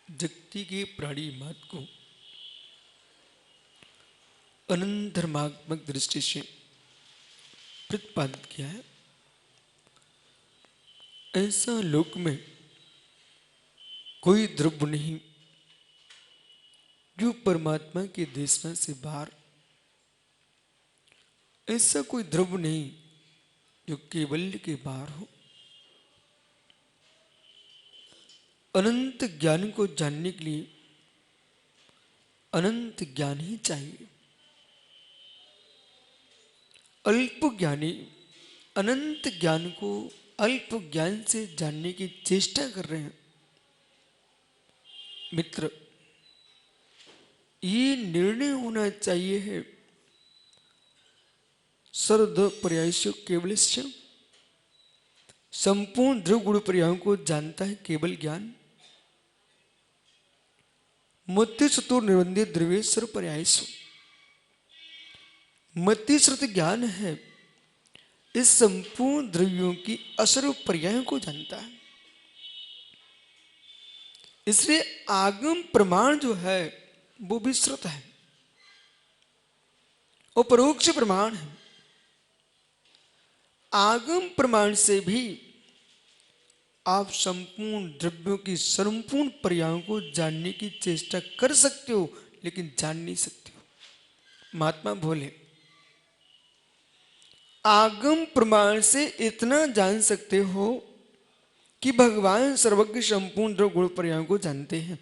जगती के प्राणी मात्र को अनंत धर्मात्मक दृष्टि से प्रतिपादित किया है। ऐसा लोक में कोई द्रव्य नहीं जो परमात्मा की देशना से बाहर, ऐसा कोई द्रव्य नहीं जो केवल्य के बाहर हो। अनंत ज्ञान को जानने के लिए अनंत ज्ञान ही चाहिए। अल्प ज्ञानी अनंत ज्ञान को अल्प ज्ञान से जानने की चेष्टा कर रहे हैं। मित्र, ये निर्णय होना चाहिए है सर्वद पर्यायस्य केवलस्य, संपूर्ण द्रव्य गुण पर्यायों को जानता है केवल ज्ञान। मत्य चतुर निर्बंधित द्रव्येश्वर पर्यायसु, मत्य श्रुति ज्ञान है इस संपूर्ण द्रव्यों की असर्व पर्यायों को जानता है। इसलिए आगम प्रमाण जो है वो भी श्रुत है और परोक्ष प्रमाण है। आगम प्रमाण से भी आप संपूर्ण द्रव्यों की संपूर्ण पर्यायों को जानने की चेष्टा कर सकते हो, लेकिन जान नहीं सकते हो। महात्मा बोले आगम प्रमाण से इतना जान सकते हो कि भगवान सर्वज्ञ संपूर्ण द्रव्य गुण पर्यायों को जानते हैं।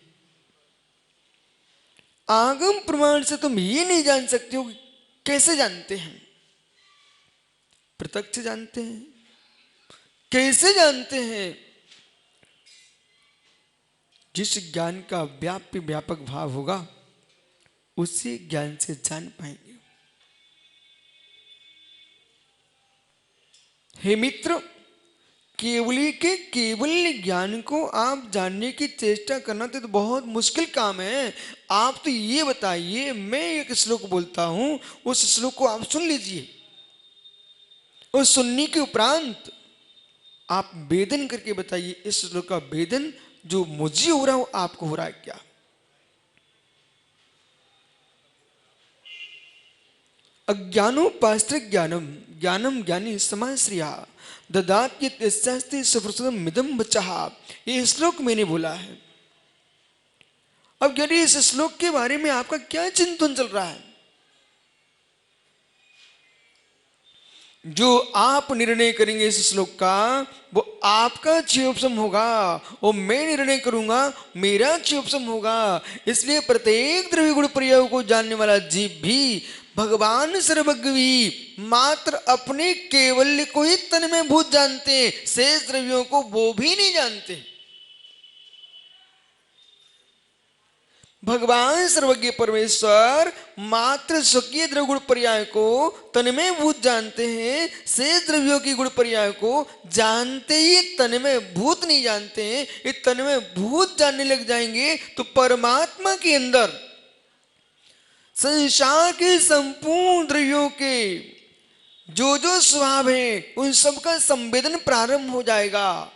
आगम प्रमाण से तुम ये नहीं जान सकते हो कि कैसे जानते हैं। प्रत्यक्ष जानते हैं, कैसे जानते हैं? जिस ज्ञान का व्याप्य व्यापक भाव होगा उसी ज्ञान से जान पाएंगे। हे मित्र, केवली के केवल ज्ञान को आप जानने की चेष्टा करना तो बहुत मुश्किल काम है। आप तो ये बताइए, मैं एक श्लोक बोलता हूं, उस श्लोक को आप सुन लीजिए और सुनने के उपरांत आप वेदन करके बताइए इस श्लोक का वेदन जो मुझे हो रहा हो आपको हो रहा है क्या। अज्ञानोपास्त्र ज्ञानम ज्ञानम ज्ञानी समाश्रिया ददात्यस्ते सुप्रसुदम मिदम बचः, ये श्लोक मैंने बोला है। अब यदि इस श्लोक के बारे में आपका क्या चिंतन चल रहा है? जो आप निर्णय करेंगे इस श्लोक का वो आपका क्षयोपशम होगा, और मैं निर्णय करूंगा मेरा क्षयोपशम होगा। इसलिए प्रत्येक द्रव्य गुण प्रयोग को जानने वाला जीव भी भगवान सर्वज्ञ भी मात्र अपने केवल्य को ही तन में भूत जानते हैं, शेष द्रव्यों को वो भी नहीं जानते। भगवान सर्वज्ञ परमेश्वर मात्र स्वकीय द्रव्य गुण पर्याय को तन में भूत जानते हैं, शेष द्रव्यों की गुण पर्याय को जानते ही तन में भूत नहीं जानते हैं। ये तन में भूत जानने लग जाएंगे तो परमात्मा के अंदर संसार के संपूर्ण द्रव्यों के जो जो स्वभाव है उन सबका संवेदन प्रारंभ हो जाएगा।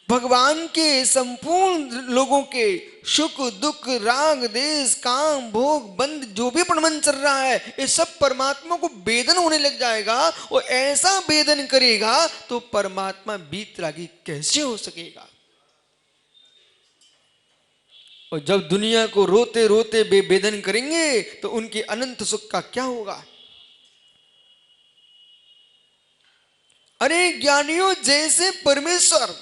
भगवान के संपूर्ण लोगों के सुख दुख राग देश काम भोग बंद जो भी प्रबंध चल रहा है ये सब परमात्मा को वेदन होने लग जाएगा। और ऐसा वेदन करेगा तो परमात्मा बीतरागी कैसे हो सकेगा? और जब दुनिया को रोते रोते बेवेदन करेंगे तो उनके अनंत सुख का क्या होगा? अरे ज्ञानियों, जैसे परमेश्वर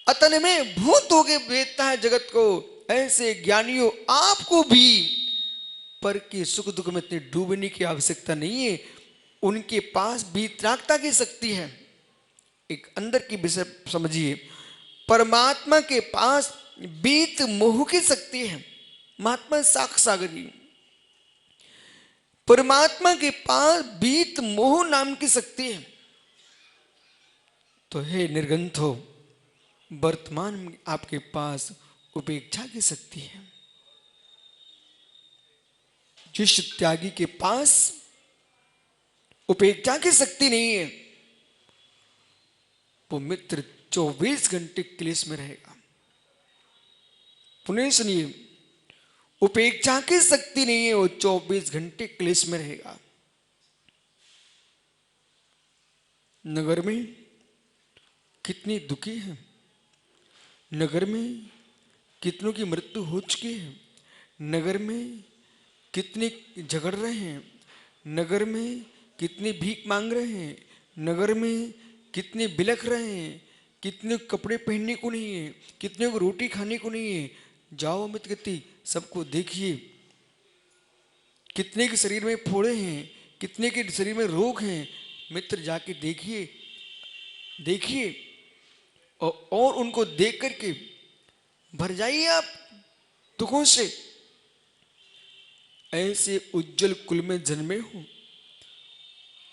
अतन में भूत होके भेजता है जगत को, ऐसे ज्ञानियों आपको भी पर के सुख दुख में इतने डूबने की आवश्यकता नहीं है। उनके पास बीतरागता की शक्ति है। एक अंदर की विषय समझिए, परमात्मा के पास बीत मोह की शक्ति है। महात्मा साक्ष सागरी, परमात्मा के पास बीत मोह नाम की शक्ति है। तो हे निर्गंथो, वर्तमान में आपके पास उपेक्षा की शक्ति है। जिस त्यागी के पास उपेक्षा की शक्ति नहीं है वो मित्र 24 घंटे क्लेश में रहेगा। पुनः सुनिए, उपेक्षा की शक्ति नहीं है, वो 24 घंटे क्लेश में रहेगा। नगर में कितनी दुखी है, नगर में कितनों की मृत्यु हो चुकी है, नगर में कितने झगड़ रहे हैं, नगर में कितने भीख मांग रहे हैं, नगर में कितने बिलख रहे हैं, कितने कपड़े पहनने को नहीं है, कितने को रोटी खाने को नहीं है। जाओ अमित गति, सबको देखिए, कितने के शरीर में फोड़े हैं, कितने के शरीर में रोग हैं। मित्र जाके देखिए, देखिए और उनको देख करके भर जाइए आप दुखों से। ऐसे उज्जवल कुल में जन्मे हो,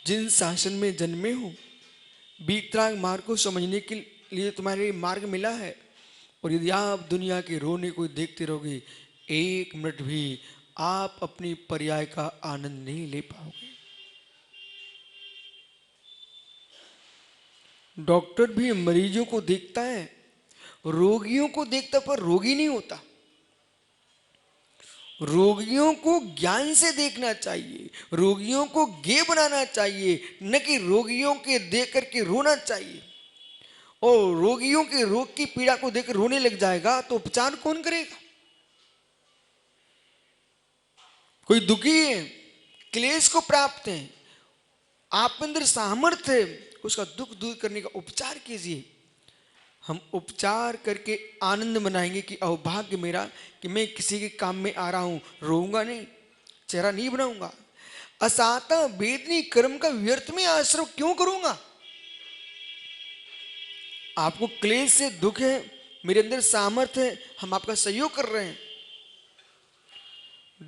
जिन शासन में जन्मे हो, वीतराग मार्ग को समझने के लिए तुम्हारे मार्ग मिला है। और यदि आप दुनिया के रोने को देखते रहोगे, एक मिनट भी आप अपनी पर्याय का आनंद नहीं ले पाओगे। डॉक्टर भी मरीजों को देखता है, रोगियों को देखता, पर रोगी नहीं होता। रोगियों को ज्ञान से देखना चाहिए, रोगियों को गे बनाना चाहिए, न कि रोगियों के देख करके रोना चाहिए। और रोगियों के रोग की पीड़ा को देखकर रोने लग जाएगा तो उपचार कौन करेगा? कोई दुखी है, क्लेश को प्राप्त है, आप अंदर सामर्थ्य है, उसका दुख दूर करने का उपचार कीजिए। हम उपचार करके आनंद मनाएंगे कि अहोभाग्य मेरा कि मैं किसी के काम में आ रहा हूं, रोऊंगा नहीं, चेहरा नहीं बनाऊंगा। असाता वेदनी कर्म का व्यर्थ में आश्रय क्यों करूंगा? आपको क्लेश से दुख है, मेरे अंदर सामर्थ्य है, हम आपका सहयोग कर रहे हैं।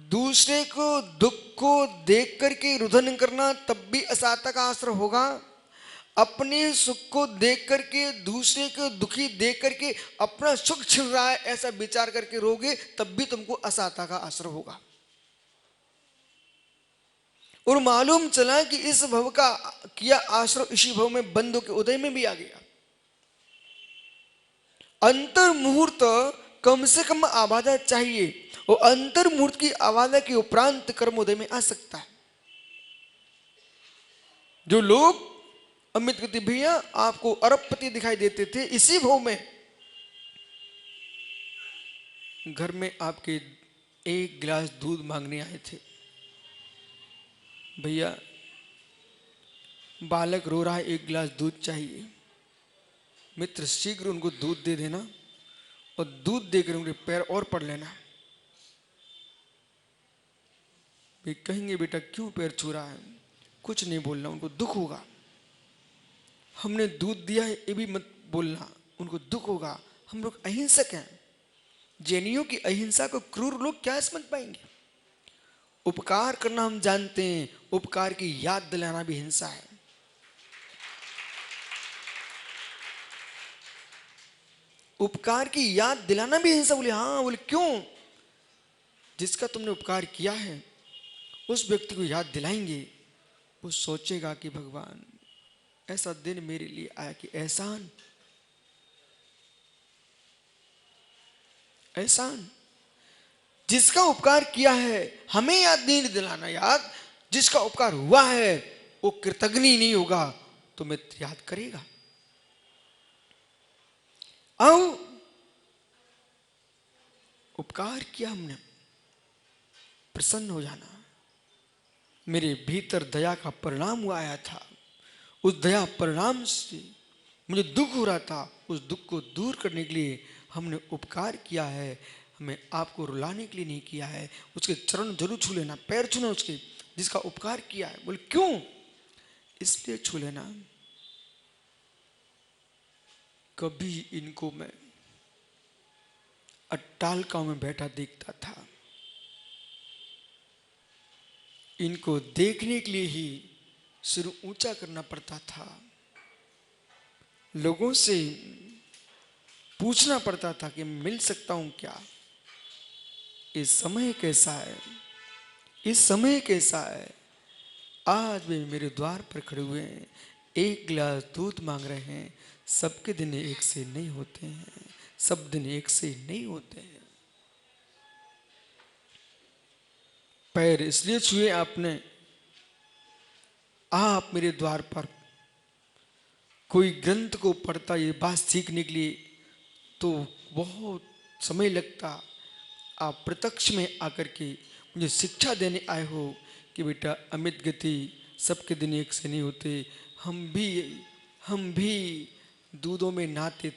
दूसरे को दुख को देख करके रुदन करना तब भी असाता का आश्रय होगा। अपने सुख को देख करके दूसरे को दुखी देख करके अपना सुख छिन रहा है ऐसा विचार करके रोगे, तब भी तुमको असाता का आश्रय होगा। और मालूम चला कि इस भव का किया आश्रय इसी भव में बंधु के उदय में भी आ गया। अंतर मुहूर्त कम से कम आबादा चाहिए, और अंतर मुहूर्त की आबादा के उपरांत कर्मोदय में आ सकता है। जो लोग अमित गति भैया आपको अरबपति दिखाई देते थे, इसी भव में घर में आपके एक गिलास दूध मांगने आए थे। भैया बालक रो रहा है, एक गिलास दूध चाहिए। मित्र शीघ्र उनको दूध दे देना और दूध देकर उनके पैर और पड़ लेना। वे कहेंगे बेटा क्यों पैर छू रहा है, कुछ नहीं बोलना, उनको दुख होगा। हमने दूध दिया है ये भी मत बोलना, उनको दुख होगा। हम लोग अहिंसक हैं। जैनियों की अहिंसा को क्रूर लोग क्या समझ पाएंगे? उपकार करना हम जानते हैं, उपकार की याद दिलाना भी हिंसा है। उपकार की याद दिलाना भी हिंसा। बोले हाँ, बोले क्यों? जिसका तुमने उपकार किया है उस व्यक्ति को याद दिलाएंगे, वो सोचेगा कि भगवान ऐसा दिन मेरे लिए आया कि एहसान एहसान। जिसका उपकार किया है हमें याद नहीं दिलाना। याद जिसका उपकार हुआ है वो कृतज्ञ नहीं होगा तो मित्र याद करेगा। आओ उपकार किया हमने, प्रसन्न हो जाना। मेरे भीतर दया का परिणाम हुआ आया था, उस दया परिणाम से मुझे दुख हो रहा था, उस दुख को दूर करने के लिए हमने उपकार किया है। हमें आपको रुलाने के लिए नहीं किया है। उसके चरण जरूर छू लेना, पैर छूना उसके, जिसका उपकार किया है। बोले क्यों? इसलिए छू लेना। कभी इनको मैं अट्टालकाओं में बैठा देखता था, इनको देखने के लिए ही सिर ऊंचा करना पड़ता था, लोगों से पूछना पड़ता था कि मिल सकता हूं क्या? इस समय कैसा है, इस समय कैसा है? आज वे मेरे द्वार पर खड़े हुए हैं, एक गिलास दूध मांग रहे हैं। सबके दिन एक से नहीं होते हैं, सब दिन एक से नहीं होते हैं। पैर इसलिए छुए आपने, आप मेरे द्वार पर कोई ग्रंथ को पढ़ता ये बात सीखने के लिए तो बहुत समय लगता, आप प्रत्यक्ष में आकर के मुझे शिक्षा देने आए हो कि बेटा अमित गति सबके दिन एक से नहीं होते। हम भी दूधों में नहाते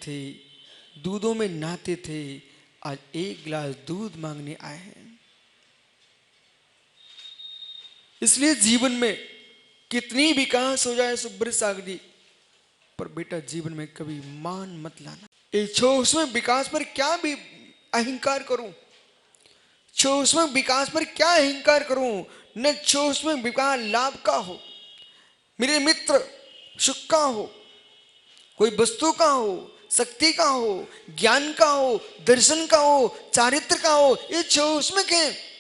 थे, आज एक गिलास दूध मांगने आए हैं। इसलिए जीवन में कितनी विकास हो जाए सुब्रत सागर जी, पर बेटा जीवन में कभी मान मत लाना। सूक्ष्म विकास पर क्या भी अहंकार करूं, सूक्ष्म विकास पर क्या अहंकार करूं, न सूक्ष्म विकास लाभ का हो, मेरे मित्र सुख का हो, कोई वस्तु का हो, शक्ति का हो, ज्ञान का हो, दर्शन का हो, चारित्र का हो, ये सूक्ष्म के,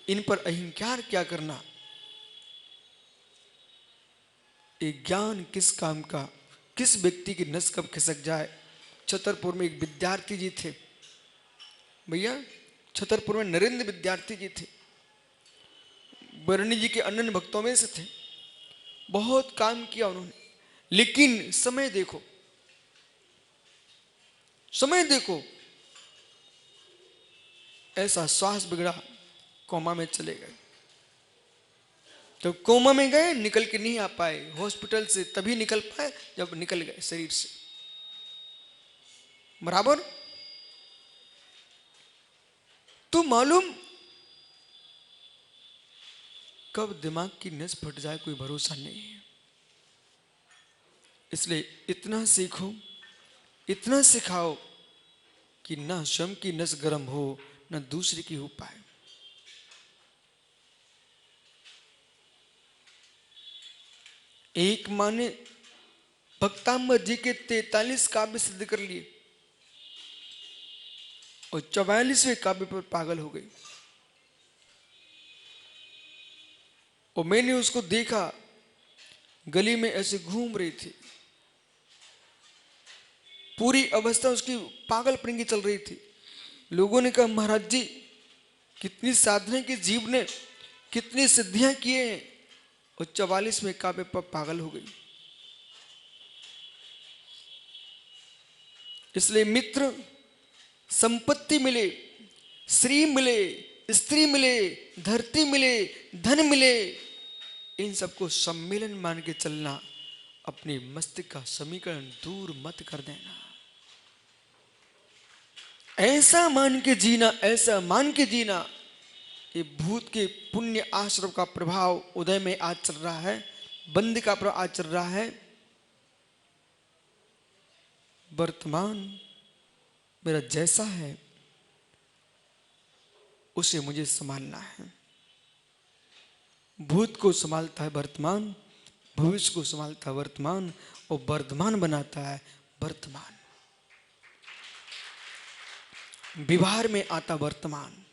इन पर अहंकार क्या करना। एक ज्ञान किस काम का, किस व्यक्ति की नस कब खिसक जाए। छतरपुर में एक विद्यार्थी जी थे भैया, छतरपुर में नरेंद्र विद्यार्थी जी थे, बरनी जी के अनन्य भक्तों में से थे, बहुत काम किया उन्होंने, लेकिन समय देखो ऐसा श्वास बिगड़ा, कोमा में चले गए। तो कोमा में गए, निकल के नहीं आ पाए, हॉस्पिटल से तभी निकल पाए जब निकल गए शरीर से, बराबर। तो मालूम कब दिमाग की नस फट जाए कोई भरोसा नहीं है। इसलिए इतना सीखो, इतना सिखाओ कि ना स्वयं की नस गर्म हो, ना दूसरे की हो पाए। एक माँ ने भक्ताम्बर जी के 43 काव्य सिद्ध कर लिए और 44वें काव्य पर पागल हो गई। और मैंने उसको देखा, गली में ऐसे घूम रही थी, पूरी अवस्था उसकी पागलपन की चल रही थी। लोगों ने कहा महाराज जी कितनी साधना की, जीव ने कितनी सिद्धियां किए हैं, और 44वें काव्य पर पागल हो गई। इसलिए मित्र, संपत्ति मिले, श्री मिले, स्त्री मिले, धरती मिले, धन मिले, इन सबको सम्मेलन मान के चलना, अपने मस्तिष्क का समीकरण दूर मत कर देना। ऐसा मान के जीना, ऐसा मान के जीना, ये भूत के पुण्य आश्रम का प्रभाव उदय में आज चल रहा है, बंद का प्रभाव आज चल रहा है। वर्तमान मेरा जैसा है उसे मुझे संभालना है। भूत को संभालता है वर्तमान, भविष्य को संभालता है वर्तमान, और वर्धमान बनाता है वर्तमान। व्यवहार में आता वर्तमान।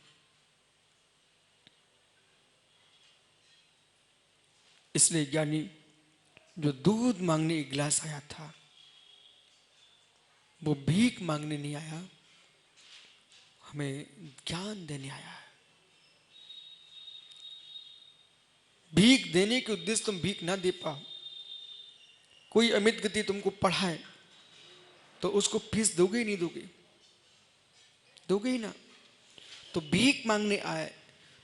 इसलिए ज्ञानी जो दूध मांगने एक गिलास आया था, वो भीख मांगने नहीं आया, हमें ज्ञान देने आया है। भीख देने के उद्देश्य तुम भीख ना दे पाओ। कोई अमित गति तुमको पढ़ाए तो उसको फीस दोगे ही नहीं, दोगे ही ना। तो भीख मांगने आए,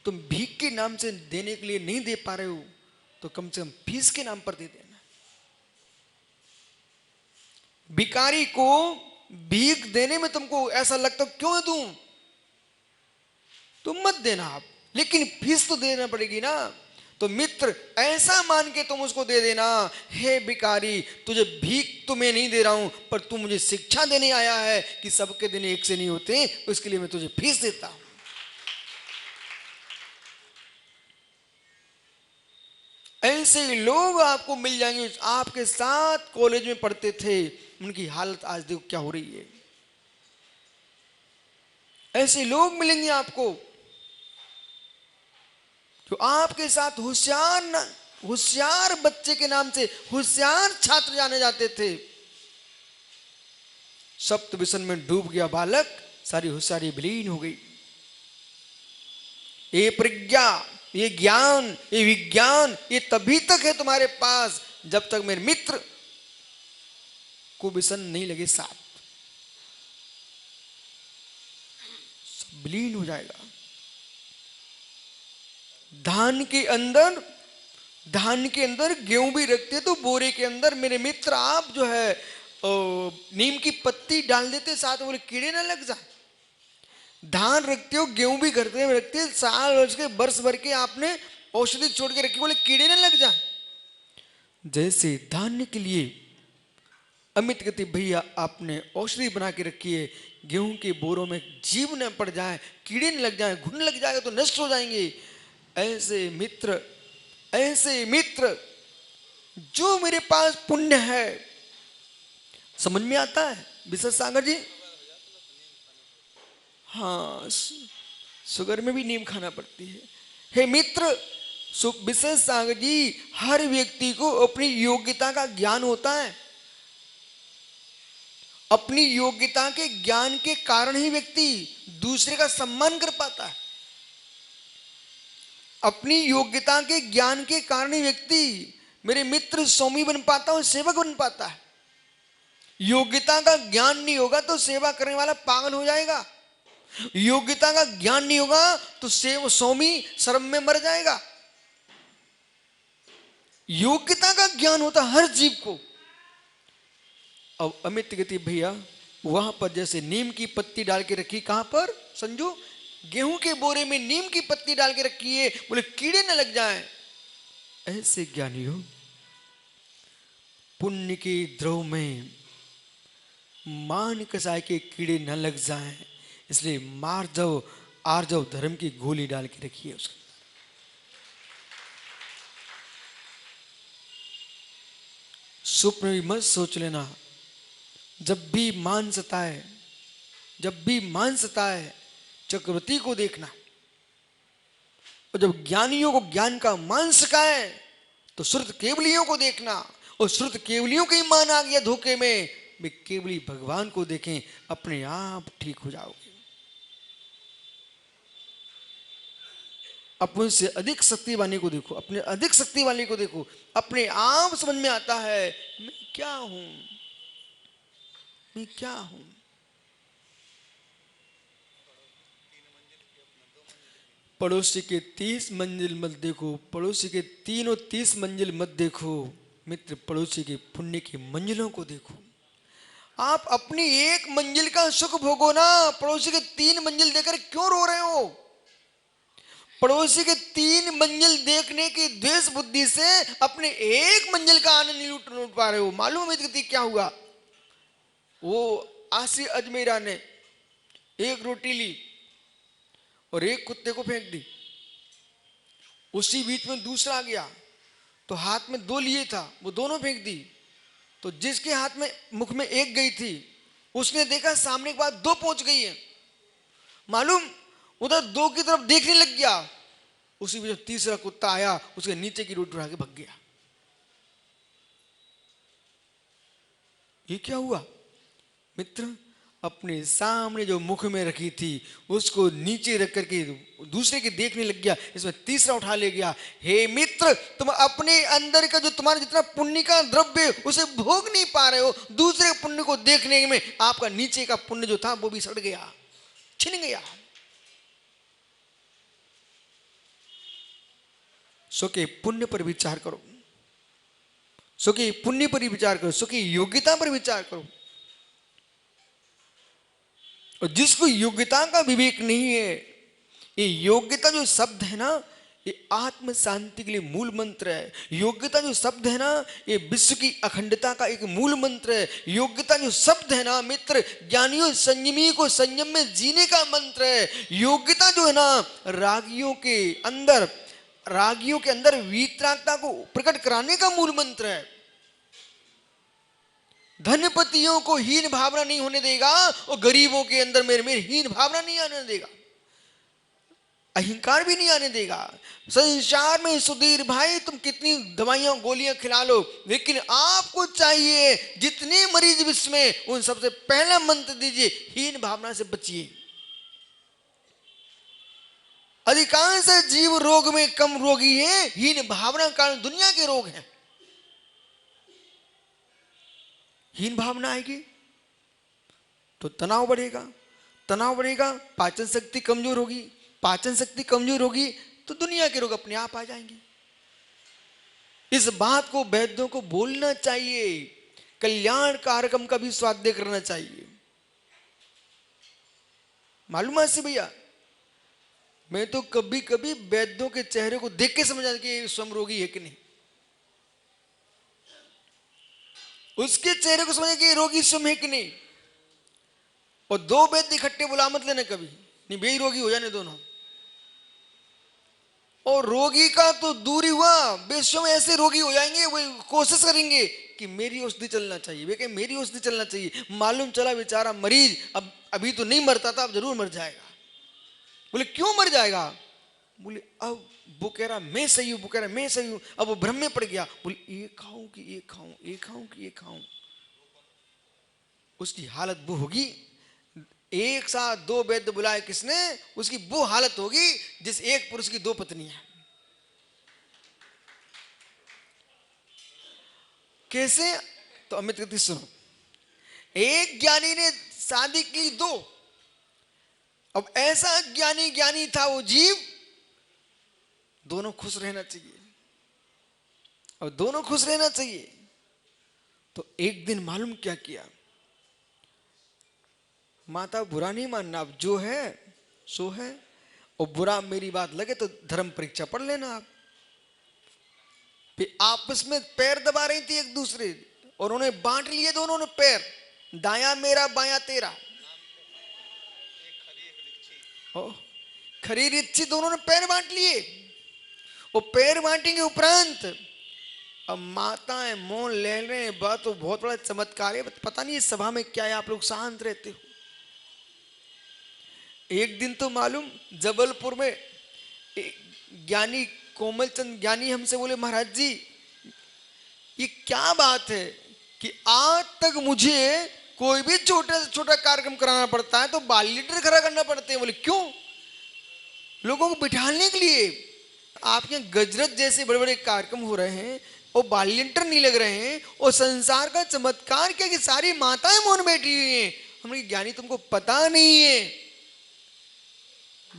तुम भीख के नाम से देने के लिए नहीं दे पा रहे हो, तो कम से कम फीस के नाम पर दे देना। भिखारी को भीख देने में तुमको ऐसा लगता क्यों दूं, तुम मत देना आप, लेकिन फीस तो देना पड़ेगी ना। तो मित्र ऐसा मान के तुम उसको दे देना, हे भिखारी तुझे भीख तो मैं नहीं दे रहा हूं, पर तू मुझे शिक्षा देने आया है कि सबके दिन एक से नहीं होते, उसके लिए मैं तुझे फीस देता हूं। ऐसे लोग आपको मिल जाएंगे, आपके साथ कॉलेज में पढ़ते थे, उनकी हालत आज देखो क्या हो रही है। ऐसे लोग मिलेंगे आपको जो आपके साथ होशियार बच्चे के नाम से होशियार छात्र जाने जाते थे। सप्त व्यसन में डूब गया बालक, सारी होशियारी विलीन हो गई। ये प्रज्ञा, ये ज्ञान, ये विज्ञान, ये तभी तक है तुम्हारे पास जब तक मेरे मित्र को विसन नहीं लगे साथ, विलीन हो जाएगा। धान के अंदर गेहूं भी रखते तो बोरे के अंदर मेरे मित्र आप जो है नीम की पत्ती डाल देते साथ, बोले कीड़े ना लग जाए। धान रखते हो, गेहूं भी घर में रखते, साल वर्ष के वर्ष भर के आपने औषधि छोड़ के रखी, बोले कीड़े ना लग जाए। जैसे धान्य के लिए अमित गति भैया आपने औषधि बना के रखी है, गेहूं के बोरों में जीव न पड़ जाए, कीड़े न लग जाए, घुन लग जाएगा तो नष्ट हो जाएंगे। ऐसे मित्र जो मेरे पास पुण्य है, समझ में आता है विशेष सागर जी? हाँ, शुगर में भी नीम खाना पड़ती है। हे मित्र विशेष सागर जी, हर व्यक्ति को अपनी योग्यता का ज्ञान होता है। अपनी योग्यता के ज्ञान के कारण ही व्यक्ति दूसरे का सम्मान कर पाता है। अपनी योग्यता के ज्ञान के कारण ही व्यक्ति मेरे मित्र स्वामी बन पाता है, सेवक बन पाता है। योग्यता का ज्ञान नहीं होगा तो सेवा करने वाला पागल हो जाएगा। योग्यता का ज्ञान नहीं होगा तो स्वामी शर्म में मर जाएगा। योग्यता का ज्ञान होता हर जीव को। अब अमित गति भैया वहां पर जैसे नीम की पत्ती डाल के रखी, कहां पर संजू? गेहूं के बोरे में नीम की पत्ती डाल के रखी है, बोले कीड़े न लग जाएं। ऐसे ज्ञानियों पुण्य के द्रव में मान कसाय के कीड़े न लग जाएं, इसलिए मार्जव आर्जव धर्म की गोली डाल के रखी है उसकी। स्वप्न भी मत सोच लेना, जब भी मान सताए चक्रवर्ती को देखना, और जब ज्ञानियों को ज्ञान का मान सकाए तो श्रुत केवलियों को देखना, और श्रुत केवलियों का ही मान आ गया धोखे में, वे केवली भगवान को देखें, अपने आप ठीक हो जाओगे। अपने से अधिक शक्ति वाले को देखो, अपने अधिक शक्ति वाले को देखो, अपने आप समझ में आता है मैं क्या हूं। पड़ोसी के 30 मंजिल मत देखो, पड़ोसी के 3 और 30 मंजिल मत देखो, मित्र पड़ोसी के पुण्य की मंजिलों को देखो। आप अपनी एक मंजिल का सुख भोगो ना, पड़ोसी के 3 मंजिल देखकर क्यों रो रहे हो? पड़ोसी के 3 मंजिल देखने की द्वेष बुद्धि से अपने एक मंजिल का आनंद नहीं लूट पा रहे हो। मालूम है क्या हुआ? वो आसी अजमेरा ने एक रोटी ली और एक कुत्ते को फेंक दी, उसी बीच में दूसरा आ गया तो हाथ में 2 लिए था, वो दोनों फेंक दी। तो जिसके हाथ में मुख में एक गई थी उसने देखा सामने के बाद 2 पहुंच गई है। मालूम उधर 2 की तरफ देखने लग गया, उसी में जब तीसरा कुत्ता आया उसके नीचे की रोटी उठा के भाग गया। ये क्या हुआ मित्र? अपने सामने जो मुख में रखी थी उसको नीचे रख करके दूसरे के देखने लग गया, इसमें तीसरा उठा ले गया। हे मित्र, तुम अपने अंदर का जो तुम्हारा जितना पुण्य का द्रव्य उसे भोग नहीं पा रहे हो, दूसरे पुण्य को देखने में आपका नीचे का पुण्य जो था वो भी सड़ गया, छिन गया। सो के पुण्य पर विचार करो, सो के पुण्य पर विचार करो, सो की योग्यता पर विचार करो। और जिसको योग्यता का विवेक नहीं है, ये योग्यता जो शब्द है ना, ये आत्म शांति के लिए मूल मंत्र है। योग्यता जो शब्द है ना, ये विश्व की अखंडता का एक मूल मंत्र है। योग्यता जो शब्द है ना मित्र, ज्ञानियों संयमी को संयम में जीने का मंत्र है। योग्यता जो है ना, रागियों के अंदर वीतरागता को प्रकट कराने का मूल मंत्र है। धनपतियों को हीन भावना नहीं होने देगा और गरीबों के अंदर मेरे हीन भावना नहीं आने देगा, अहंकार भी नहीं आने देगा। संसार में सुधीर भाई तुम कितनी दवाइयां गोलियां खिला लो, लेकिन आपको चाहिए जितने मरीज विश्व में उन सबसे पहला मंत्र दीजिए, हीन भावना से बचिए। अधिकांश जीव रोग में कम रोगी हैं, हीन भावना कारण दुनिया के रोग हैं। हीन भावना आएगी तो तनाव बढ़ेगा, तनाव बढ़ेगा, पाचन शक्ति कमजोर होगी, पाचन शक्ति कमजोर होगी तो दुनिया के रोग अपने आप आ जाएंगे। इस बात को वैद्यों को बोलना चाहिए, कल्याण कार्यक्रम का भी स्वाध्याय करना चाहिए। मालूम है भैया, मैं तो कभी कभी वैद्यों के चेहरे को देख के समझ आता कि स्वयं रोगी है कि नहीं। उसके चेहरे को समझे कि रोगी स्वयं है कि नहीं। और दो वैद्य इकट्ठे बुला मत लेना कभी, नहीं बेही रोगी हो जाने दोनों। और रोगी का तो दूर ही हुआ, वे स्वयं ऐसे रोगी हो जाएंगे, वो कोशिश करेंगे कि मेरी औषधि चलना चाहिए, वे कहें मेरी औषधि चलना चाहिए। मालूम चला बेचारा मरीज अब अभी तो नहीं मरता था, अब जरूर मर जाएगा। बोले क्यों मर जाएगा? बोले अब वो कह रहा मैं सही हूं, वो कह रहा मैं सही हूं, अब वो भ्रम में पड़ गया। बोले ये खाऊं कि ये खाऊं, ये खाऊं कि ये खाऊं। उसकी हालत वो होगी, एक साथ दो वैद्य बुलाए किसने, उसकी वो हालत होगी जिस एक पुरुष की दो पत्नियां। कैसे? तो अमित कहती सुनो, एक ज्ञानी ने शादी की दो। अब ऐसा ज्ञानी था वो जीव, दोनों खुश रहना चाहिए, और दोनों खुश रहना चाहिए। तो एक दिन मालूम क्या किया, माता बुरा नहीं मानना, अब जो है सो है, और बुरा मेरी बात लगे तो धर्म परीक्षा पढ़ लेना आप। फिर आपस में पैर दबा रही थी एक दूसरे, और उन्होंने बांट लिए दोनों ने पैर, दाया मेरा बाया तेरा। खरी रिच्छी दोनों ने पैर बांट लिए। और पैर बांटेंगे उपरांत अब माताएं मौन ले रहे हैं, बात तो बहुत बड़ा चमत्कार है। पता नहीं इस सभा में क्या है, आप लोग शांत रहते हो। एक दिन तो मालूम जबलपुर में ज्ञानी कोमलचंद ज्ञानी हमसे बोले, महाराज जी ये क्या बात है कि आज तक मुझे कोई भी छोटा से छोटा कार्यक्रम कराना पड़ता है तो वॉलंटियर खड़ा करना पड़ते हैं। बोले क्यों? लोगों को बिठाने के लिए। आपके यहाँ गजरत जैसे बड़े बड़े कार्यक्रम हो रहे हैं और वॉलंटियर नहीं लग रहे हैं, और संसार का चमत्कार क्या कि सारी माताएं मौन बैठी हुई हैं। हमने ज्ञानी तुमको पता नहीं है,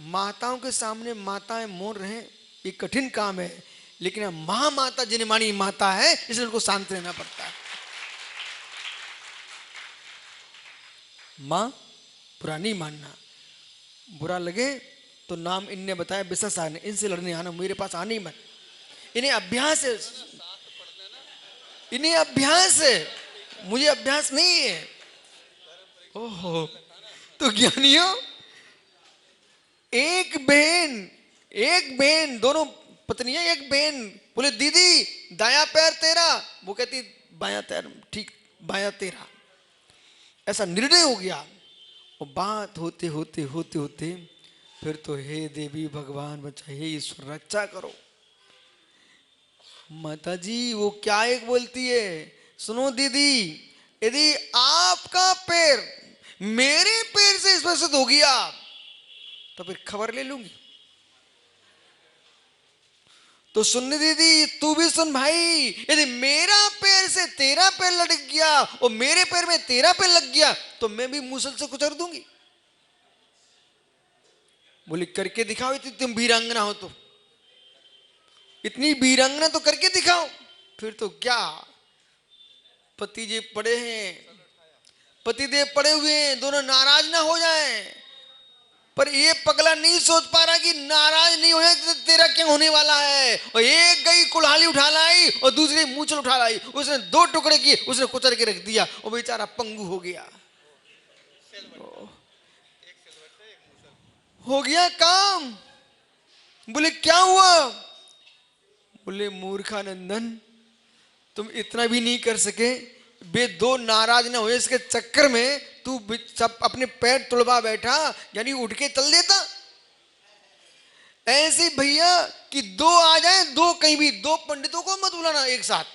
माताओं के सामने माताएं मौन रहे ये कठिन काम है, लेकिन महामाता जिन्हें मानी माता है इसलिए उनको शांत रहना पड़ता है। मां बुरा नहीं मानना, बुरा लगे तो नाम इनने बताया विशेष आने, इनसे लड़ने आना, मेरे पास आने ही मत। इन्हें अभ्यास है, इन्हें अभ्यास है, मुझे अभ्यास नहीं है। ओहो, तो ज्ञानियों एक बहन दोनों पत्नियां, एक बहन बोले दीदी दाया पैर तेरा, वो कहती बाया पैर, ठीक बाया तेरा। ऐसा निर्णय हो गया। और बात होते होते होते होते फिर तो हे देवी भगवान बचाइए, हे ईश्वर रक्षा करो। माता जी वो क्या एक बोलती है, सुनो दीदी यदि आपका पैर मेरे पैर से स्पर्शित हो गया तो फिर खबर ले लूंगी। तो सुन दीदी तू भी सुन भाई, यदि मेरा पैर से तेरा पैर लटक गया और मेरे पैर में तेरा पैर लग गया तो मैं भी मूसल से कुचल दूंगी। बोली करके दिखाओ, इतनी तुम वीरांगना हो तो, इतनी वीरांगना तो करके दिखाओ। फिर तो क्या, पतिदेव पड़े हैं, पतिदेव पड़े हुए हैं, दोनों नाराज ना हो जाएं। पर ये पगला नहीं सोच पा रहा कि नाराज नहीं हो जाए तो तेरा क्या होने वाला है। और एक गई कुल्हाड़ी उठा लाई और दूसरी मूंछल उठा लाई, उसने दो टुकड़े किए, उसने कुचल के रख दिया और बेचारा पंगु हो गया। हो गया काम। बोले क्या हुआ? बोले मूर्खानंदन तुम इतना भी नहीं कर सके, वे दो नाराज ना हो इसके चक्कर में तू सब अपने पैर तुड़वा बैठा, यानी उठ के चल देता। ऐसे भैया कि दो आ जाए, दो कहीं भी, दो पंडितों को मत बुलाना एक साथ,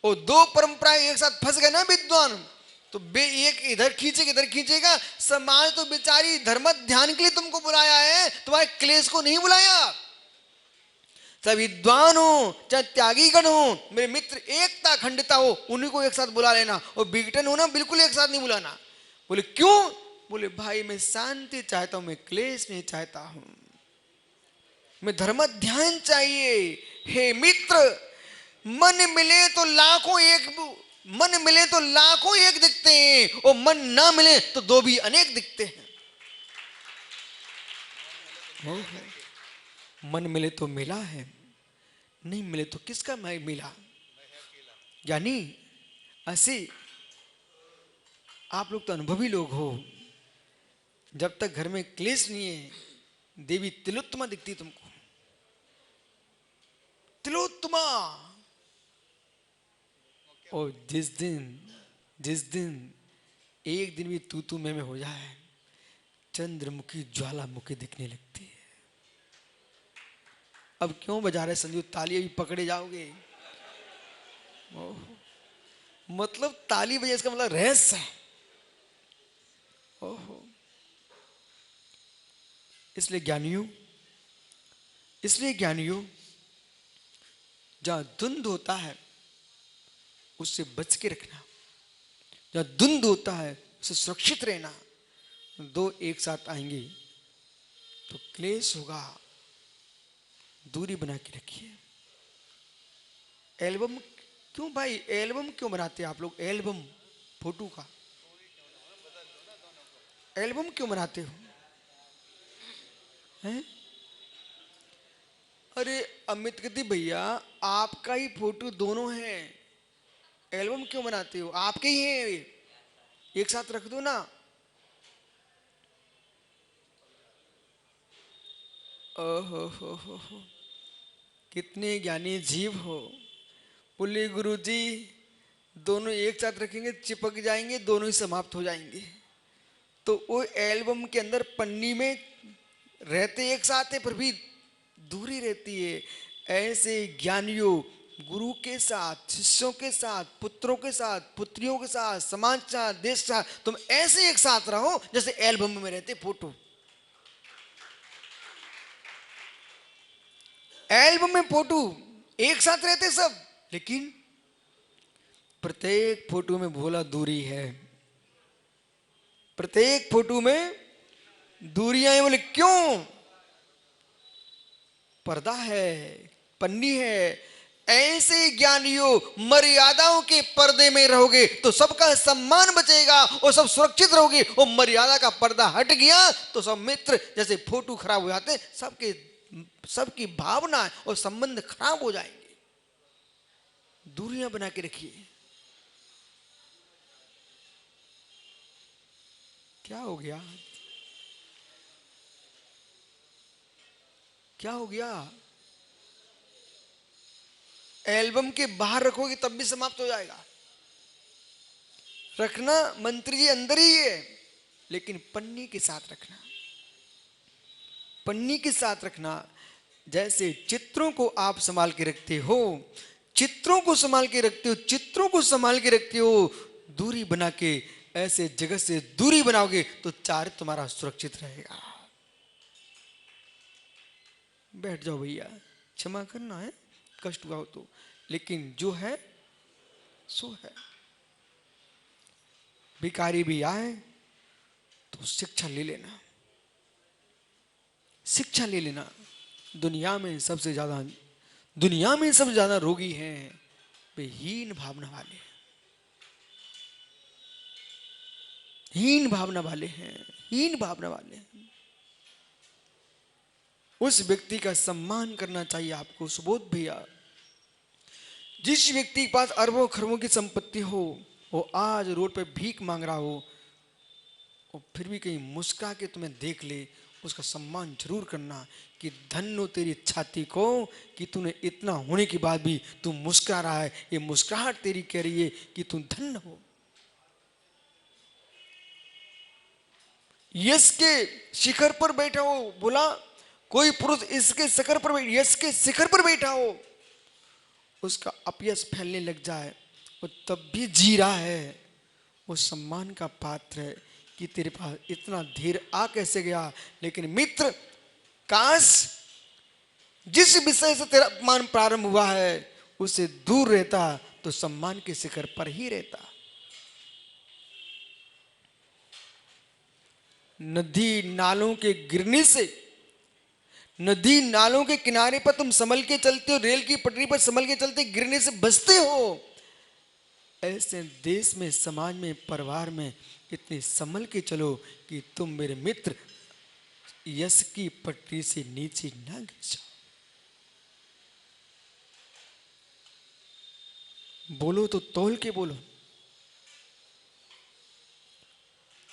और दो परंपराएं एक साथ फंस गए ना विद्वान, तो बे एक इधर खींचेगा। समाज तो बेचारी धर्म ध्यान के लिए तुमको बुलाया है, तुम्हारे क्लेश को नहीं बुलाया। सब विद्वान हो चाहे त्यागी गण हो, मेरे मित्र एकता खंडता हो, उन्हीं को एक साथ बुला लेना। और विघटन हो ना, बिल्कुल एक साथ नहीं बुलाना। बोले क्यों? बोले भाई मैं शांति चाहता हूं, मैं क्लेश नहीं चाहता हूं, मैं धर्म ध्यान चाहिए। हे मित्र, मन मिले तो लाखों एक, मन मिले तो लाखों एक दिखते हैं, और मन ना मिले तो दो भी अनेक दिखते हैं। मन मिले तो मिला है, नहीं मिले तो किसका मैं मिला। यानी ऐसे आप लोग तो अनुभवी लोग हो, जब तक घर में क्लेश नहीं है, देवी तिलोत्तमा दिखती तुमको, तिलोत्तमा। और जिस दिन एक दिन भी तू मैं हो जाए, चंद्रमुखी ज्वालामुखी दिखने लगती है। अब क्यों बजा रहे संजू ताली? अभी पकड़े जाओगे। मतलब ताली बजे इसका मतलब रहस्य है। ओहो, इसलिए ज्ञानियों जहां द्वंद होता है उससे बच के रखना, जहां द्वंद होता है उससे सुरक्षित रहना। दो एक साथ आएंगे तो क्लेश होगा, दूरी बना के रखिए। एल्बम क्यों भाई, एल्बम क्यों बनाते हैं आप लोग? एल्बम फोटो का एल्बम क्यों बनाते हो हैं? अरे अमित गति भैया, आपका ही फोटो दोनों है, एल्बम क्यों बनाते हो? आपके ही है, एक साथ रख दो ना। ओहो हो, कितने ज्ञानी जीव हो। बोले गुरुजी, दोनों एक साथ रखेंगे चिपक जाएंगे, दोनों ही समाप्त हो जाएंगे। तो वो एल्बम के अंदर पन्नी में रहते एक साथ है पर भी दूरी रहती है। ऐसे ज्ञानियों गुरु के साथ, शिष्यों के साथ, पुत्रों के साथ, पुत्रियों के साथ, समाज के साथ, देश के साथ, तुम ऐसे एक साथ रहो जैसे एल्बम में रहते फोटो। एल्बम में फोटो एक साथ रहते सब, लेकिन प्रत्येक फोटो में भोला दूरी है, प्रत्येक फोटो में दूरियां हैं। बोले क्यों? पर्दा है, पन्नी है। ऐसे ज्ञानियों मर्यादाओं के पर्दे में रहोगे तो सबका सम्मान बचेगा और सब सुरक्षित रहोगे। और मर्यादा का पर्दा हट गया तो सब मित्र जैसे फोटो खराब हो जाते, सबकी भावना और संबंध खराब हो जाएंगे। दूरियां बना के रखिए। क्या हो गया? क्या हो गया? एल्बम के बाहर रखोगे तब भी समाप्त हो जाएगा। रखना मंत्री जी अंदर ही है, लेकिन पन्नी के साथ रखना, पन्नी के साथ रखना। जैसे चित्रों को आप संभाल के रखते हो, चित्रों को संभाल के रखते हो, चित्रों को संभाल के रखते हो, दूरी बना के, ऐसे जगत से दूरी बनाओगे तो चारित्र तुम्हारा सुरक्षित रहेगा। बैठ जाओ भैया, क्षमा करना है कष्ट हुआ हो तो, लेकिन जो है सो है। भिखारी भी आए तो शिक्षा ले लेना, शिक्षा ले लेना। दुनिया में सबसे ज्यादा रोगी हैं वे हीन भावना वाले, हीन भावना वाले हैं, हीन भावना वाले हैं। उस व्यक्ति का सम्मान करना चाहिए आपको। सुबोध भैया, जिस व्यक्ति के पास अरबों खरबों की संपत्ति हो, वो आज रोड पे भीख मांग रहा हो और फिर भी कहीं मुस्कुरा के तुम्हें देख ले, उसका सम्मान जरूर करना कि धन्य हो तेरी छाती को कि तूने इतना होने के बाद भी तू मुस्कुरा रहा है। ये मुस्कुराहट तेरी कह रही है कि तू धन्य हो। यश के शिखर पर बैठा हो, बोला कोई पुरुष इसके शिखर पर, यश के शिखर पर बैठा हो, उसका अपयश फैलने लग जाए, वो तब भी जी रहा है, वो सम्मान का पात्र है कि तेरे पास इतना धीर आ कैसे गया। लेकिन मित्र, काश जिस विषय से तेरा अपमान प्रारंभ हुआ है उससे दूर रहता तो सम्मान के शिखर पर ही रहता। नदी नालों के गिरने से, नदी नालों के किनारे पर तुम संभल के चलते हो, रेल की पटरी पर संभल के चलते, गिरने से बचते हो। ऐसे देश में, समाज में, परिवार में इतने संभल के चलो कि तुम मेरे मित्र यश की पटरी से नीचे ना गिर जाओ। बोलो तो तौल के बोलो।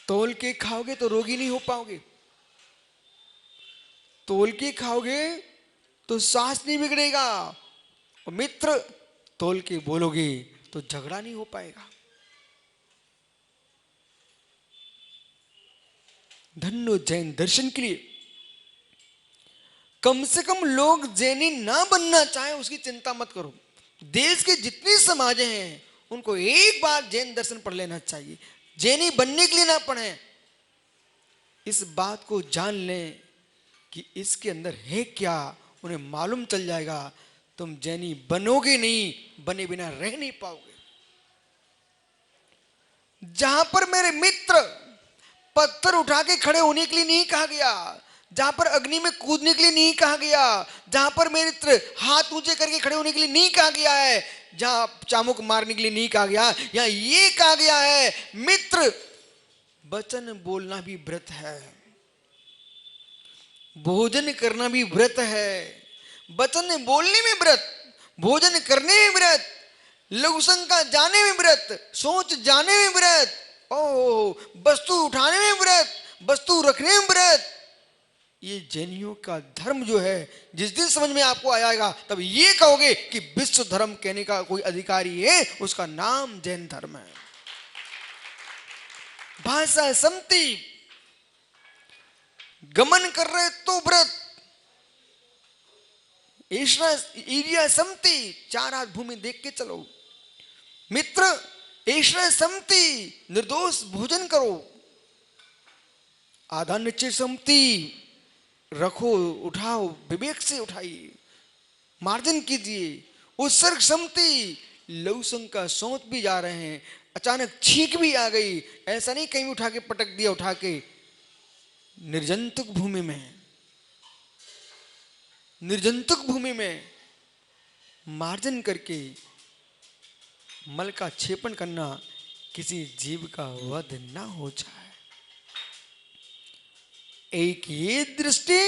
तौल के खाओगे तो रोगी नहीं हो पाओगे, तौल के खाओगे तो सांस नहीं बिगड़ेगा, और मित्र तौल के बोलोगे तो झगड़ा नहीं हो पाएगा। धन्य जैन दर्शन के लिए कम से कम लोग जैनी ना बनना चाहे उसकी चिंता मत करो। देश के जितनी समाजें हैं उनको एक बार जैन दर्शन पढ़ लेना चाहिए। जैनी बनने के लिए ना पढ़े, इस बात को जान लें कि इसके अंदर है क्या, उन्हें मालूम चल जाएगा। तुम जैनी बनोगे नहीं, बने बिना रह नहीं पाओगे। जहां पर मेरे मित्र पत्थर उठा के खड़े होने के लिए नहीं कहा गया, जहां पर अग्नि में कूदने के लिए नहीं कहा गया, जहां पर मेरे मित्र हाथ ऊंचे करके खड़े होने के लिए नहीं कहा गया है, जहां चामुक मारने के लिए नहीं कहा गया, यहां ये कहा गया है मित्र वचन बोलना भी व्रत है, भोजन करना भी व्रत है। वचन बोलने में व्रत, भोजन करने में व्रत, लघु शंका जाने में व्रत, सोच जाने में व्रत, ओ वस्तु उठाने में व्रत, वस्तु रखने में व्रत। ये जैनियों का धर्म जो है, जिस दिन समझ में आपको आएगा तब ये कहोगे कि विश्व धर्म कहने का कोई अधिकारी है, उसका नाम जैन धर्म है। भाषा समति, गमन कर रहे तो व्रत, एरिया समति, 4 हाथ भूमि देख के चलो। मित्र ऐश्वर्य समति, निर्दोष भोजन करो। आधा निश्चय समति, रखो उठाओ विवेक से उठाइए, मार्जन कीजिए। उत्सर्ग समति, लौसंग का सोच भी जा रहे हैं, अचानक छींक भी आ गई, ऐसा नहीं कहीं उठा के पटक दिया, उठा के निर्जंतुक भूमि में, निर्जंतुक भूमि में मार्जन करके मल का क्षेपण करना, किसी जीव का वध ना हो जाए। एक ये दृष्टि,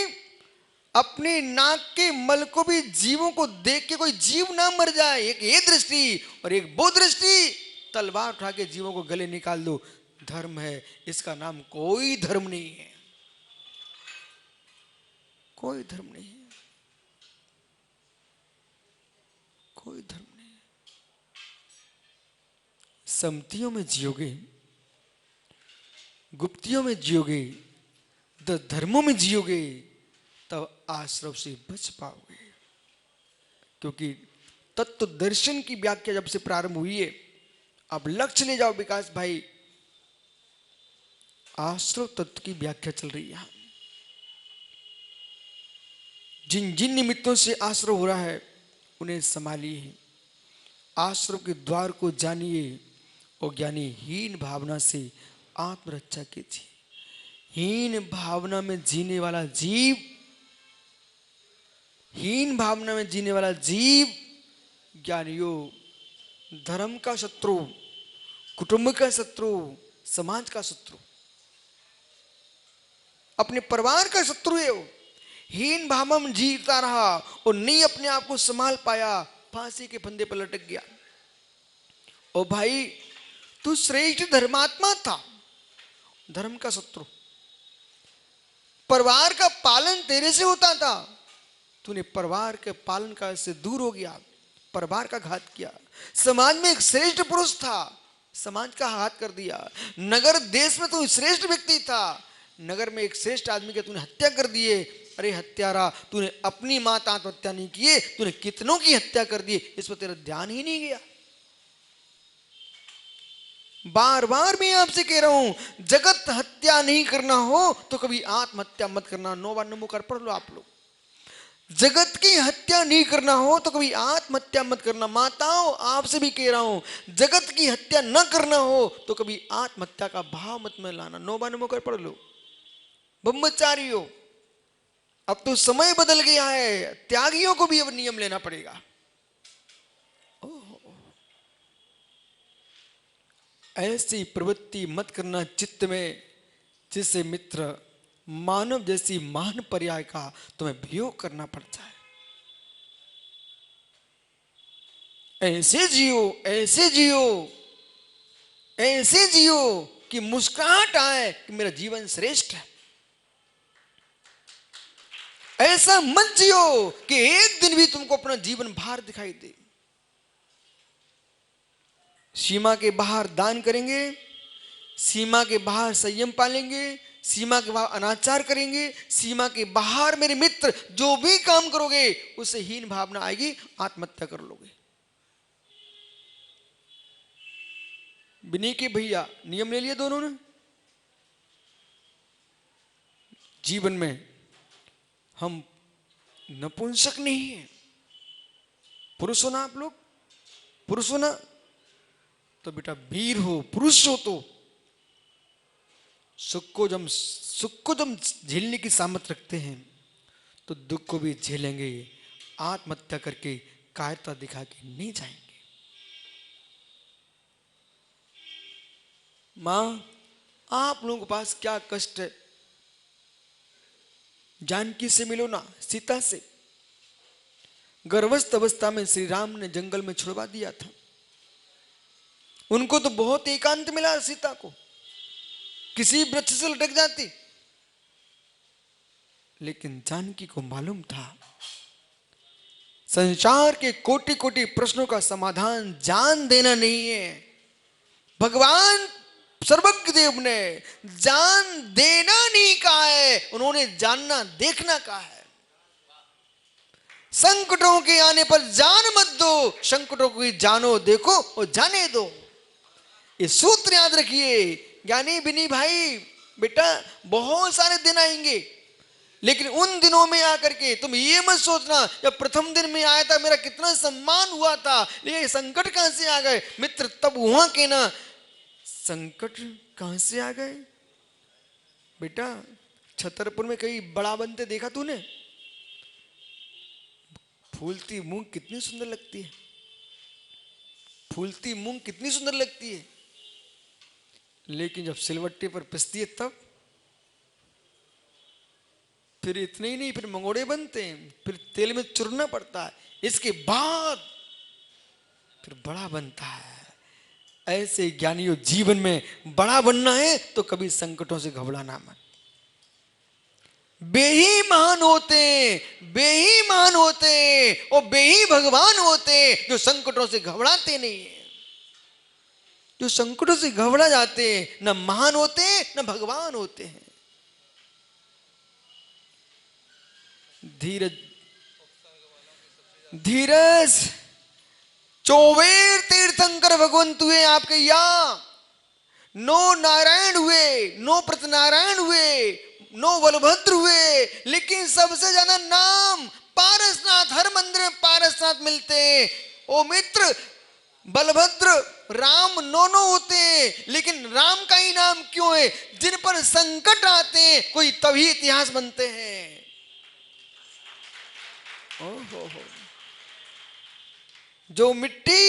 अपने नाक के मल को भी जीवों को देख के कोई जीव ना मर जाए, एक ये दृष्टि। और एक वो दृष्टि, तलवार उठा के जीवों को गले निकाल दो, धर्म है। इसका नाम कोई धर्म नहीं है, कोई धर्म नहीं है, कोई धर्म नहीं। समतियों में जियोगे, गुप्तियों में जियोगे, धर्मों में जियोगे, तब आश्रव से बच पाओगे। क्योंकि तत्व दर्शन की व्याख्या जब से प्रारंभ हुई है, अब लक्ष्य ले जाओ विकास भाई, आश्रव तत्व की व्याख्या चल रही है। जिन जिन निमित्तों से आश्रव हो रहा है उन्हें संभालिए, आश्रव के द्वार को जानिए, और ज्ञानी हीन भावना से आत्मरक्षा कीजिए। हीन भावना में जीने वाला जीव, हीन भावना में जीने वाला जीव ज्ञानियों धर्म का शत्रु, कुटुंब का शत्रु, समाज का शत्रु, अपने परिवार का शत्रु है। वो हीन भावना में जीता रहा और नहीं अपने आप को संभाल पाया, फांसी के फंदे पर लटक गया। ओ भाई, तू श्रेष्ठ धर्मात्मा था, धर्म का शत्रु। परिवार का पालन तेरे से होता था, तूने परिवार के पालन का से दूर हो गया, परिवार का घात किया। समाज में एक श्रेष्ठ पुरुष था, समाज का हाथ कर दिया। नगर देश में तू श्रेष्ठ व्यक्ति था, नगर में एक श्रेष्ठ आदमी के तूने हत्या कर दिए। अरे हत्यारा, तूने अपनी माता आत्महत्या नहीं किए, तूने कितनों की हत्या कर दी, इस पर तेरा ध्यान ही नहीं गया। बार बार मैं आपसे कह रहा हूं, जगत हत्या नहीं करना हो तो कभी आत्महत्या मत करना। 9 बार नमो कर पढ़ लो आप लोग। जगत की हत्या नहीं करना हो तो कभी आत्महत्या मत करना। माताओं, आपसे भी कह रहा हूं, जगत की हत्या न करना हो तो कभी आत्महत्या का भाव मत में लाना। 9 बार नमो कर पढ़ लो। ब्रह्मचारियों, अब तो समय बदल गया है, त्यागियों को भी अब नियम लेना पड़ेगा। ऐसी प्रवृत्ति मत करना चित्त में, जिससे मित्र मानव जैसी महान पर्याय का तुम्हें वियोग करना पड़ता है। ऐसे जियो, ऐसे जियो, ऐसे जियो कि मुस्कुराहट आए कि मेरा जीवन श्रेष्ठ है। ऐसा मत जियो कि एक दिन भी तुमको अपना जीवन भार दिखाई दे। सीमा के बाहर दान करेंगे, सीमा के बाहर संयम पालेंगे, सीमा के बाहर अनाचार करेंगे, सीमा के बाहर मेरे मित्र जो भी काम करोगे उससे हीन भावना आएगी, आत्महत्या कर लोगे। बिनी के भैया नियम ले लिए दोनों ने। जीवन में हम नपुंसक नहीं है। पुरुष हो ना आप लोग, पुरुष हो ना, तो बेटा वीर हो, पुरुष हो तो सुख को जब झेलने की सामर्थ्य रखते हैं तो दुख को भी झेलेंगे। आत्महत्या करके कायरता दिखा के नहीं जाएंगे। मां, आप लोगों के पास क्या कष्ट है? जानकी से मिलो ना, सीता से। गर्भस्थ अवस्था में श्री राम ने जंगल में छुड़वा दिया था। उनको तो बहुत एकांत मिला सीता को, किसी वृक्ष से लटक जाती। लेकिन जानकी को मालूम था संसार के कोटि कोटि प्रश्नों का समाधान जान देना नहीं है। भगवान सर्वज्ञ देव ने जान देना नहीं कहा है, उन्होंने जानना देखना कहा है। संकटों के आने पर जान मत दो, संकटों को जानो देखो और जाने दो। ये सूत्र याद रखिए। ज्ञानी बिनी भाई, बेटा बहुत सारे दिन आएंगे, लेकिन उन दिनों में आकर के तुम ये मत सोचना जब प्रथम दिन में आया था मेरा कितना सम्मान हुआ था, ये संकट कहां से आ गए। मित्र तब वहां के ना, संकट कहां से आ गए। बेटा छतरपुर में कहीं बड़ा बनते देखा तूने? फूलती मूंग कितनी सुंदर लगती है, फूलती मूंग कितनी सुंदर लगती है, लेकिन जब सिलवट्टे पर पिसती है तब फिर इतने ही नहीं, फिर मंगोड़े बनते हैं, फिर तेल में चुरना पड़ता है, इसके बाद फिर बड़ा बनता है। ऐसे ज्ञानियों, जीवन में बड़ा बनना है तो कभी संकटों से घबराना मत। बेही महान होते, बेही महान होते और बेही भगवान होते जो संकटों से घबराते नहीं है। जो संकटों से घबरा जाते न महान होते न भगवान होते हैं। धीरज, धीरज। चौबेर तीर्थंकर भगवंत हुए आपके यहाँ, 9 नारायण हुए, 9 प्रतनारायण हुए, 9 बलभद्र हुए, लेकिन सबसे ज्यादा नाम पारसनाथ, हर मंदिर में पारसनाथ मिलते हैं। ओ मित्र, बलभद्र राम 9 होते हैं, लेकिन राम का ही नाम क्यों है? जिन पर संकट आते हैं कोई तभी इतिहास बनते हैं। ओहो, जो मिट्टी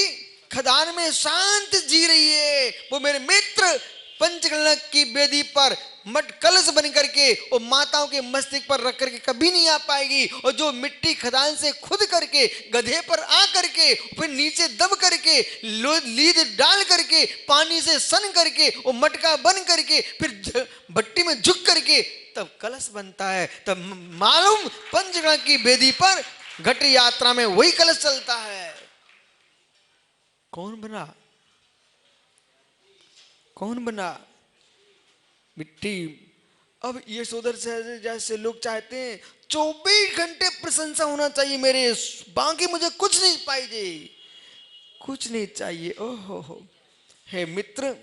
खदान में शांत जी रही है वो मेरे मित्र पंचकलश की वेदी पर मट कलश बन करके और माताओं के मस्तक पर रख करके कभी नहीं आ पाएगी। और जो मिट्टी खदान से खुद करके गधे पर आ करके फिर नीचे दब करके लीद डाल करके पानी से सन करके और मटका बन करके फिर भट्टी में झुक करके तब कलश बनता है। तब मालूम पंचकलश की वेदी पर घट यात्रा में वही कलश चलता है। कौन बना? कौन बना? मिट्टी। अब ये सोदर से जैसे लोग चाहते हैं 24 घंटे प्रशंसा होना चाहिए मेरे, बाकी मुझे कुछ नहीं चाहिए, कुछ नहीं चाहिए। ओहो हो। हे मित्र,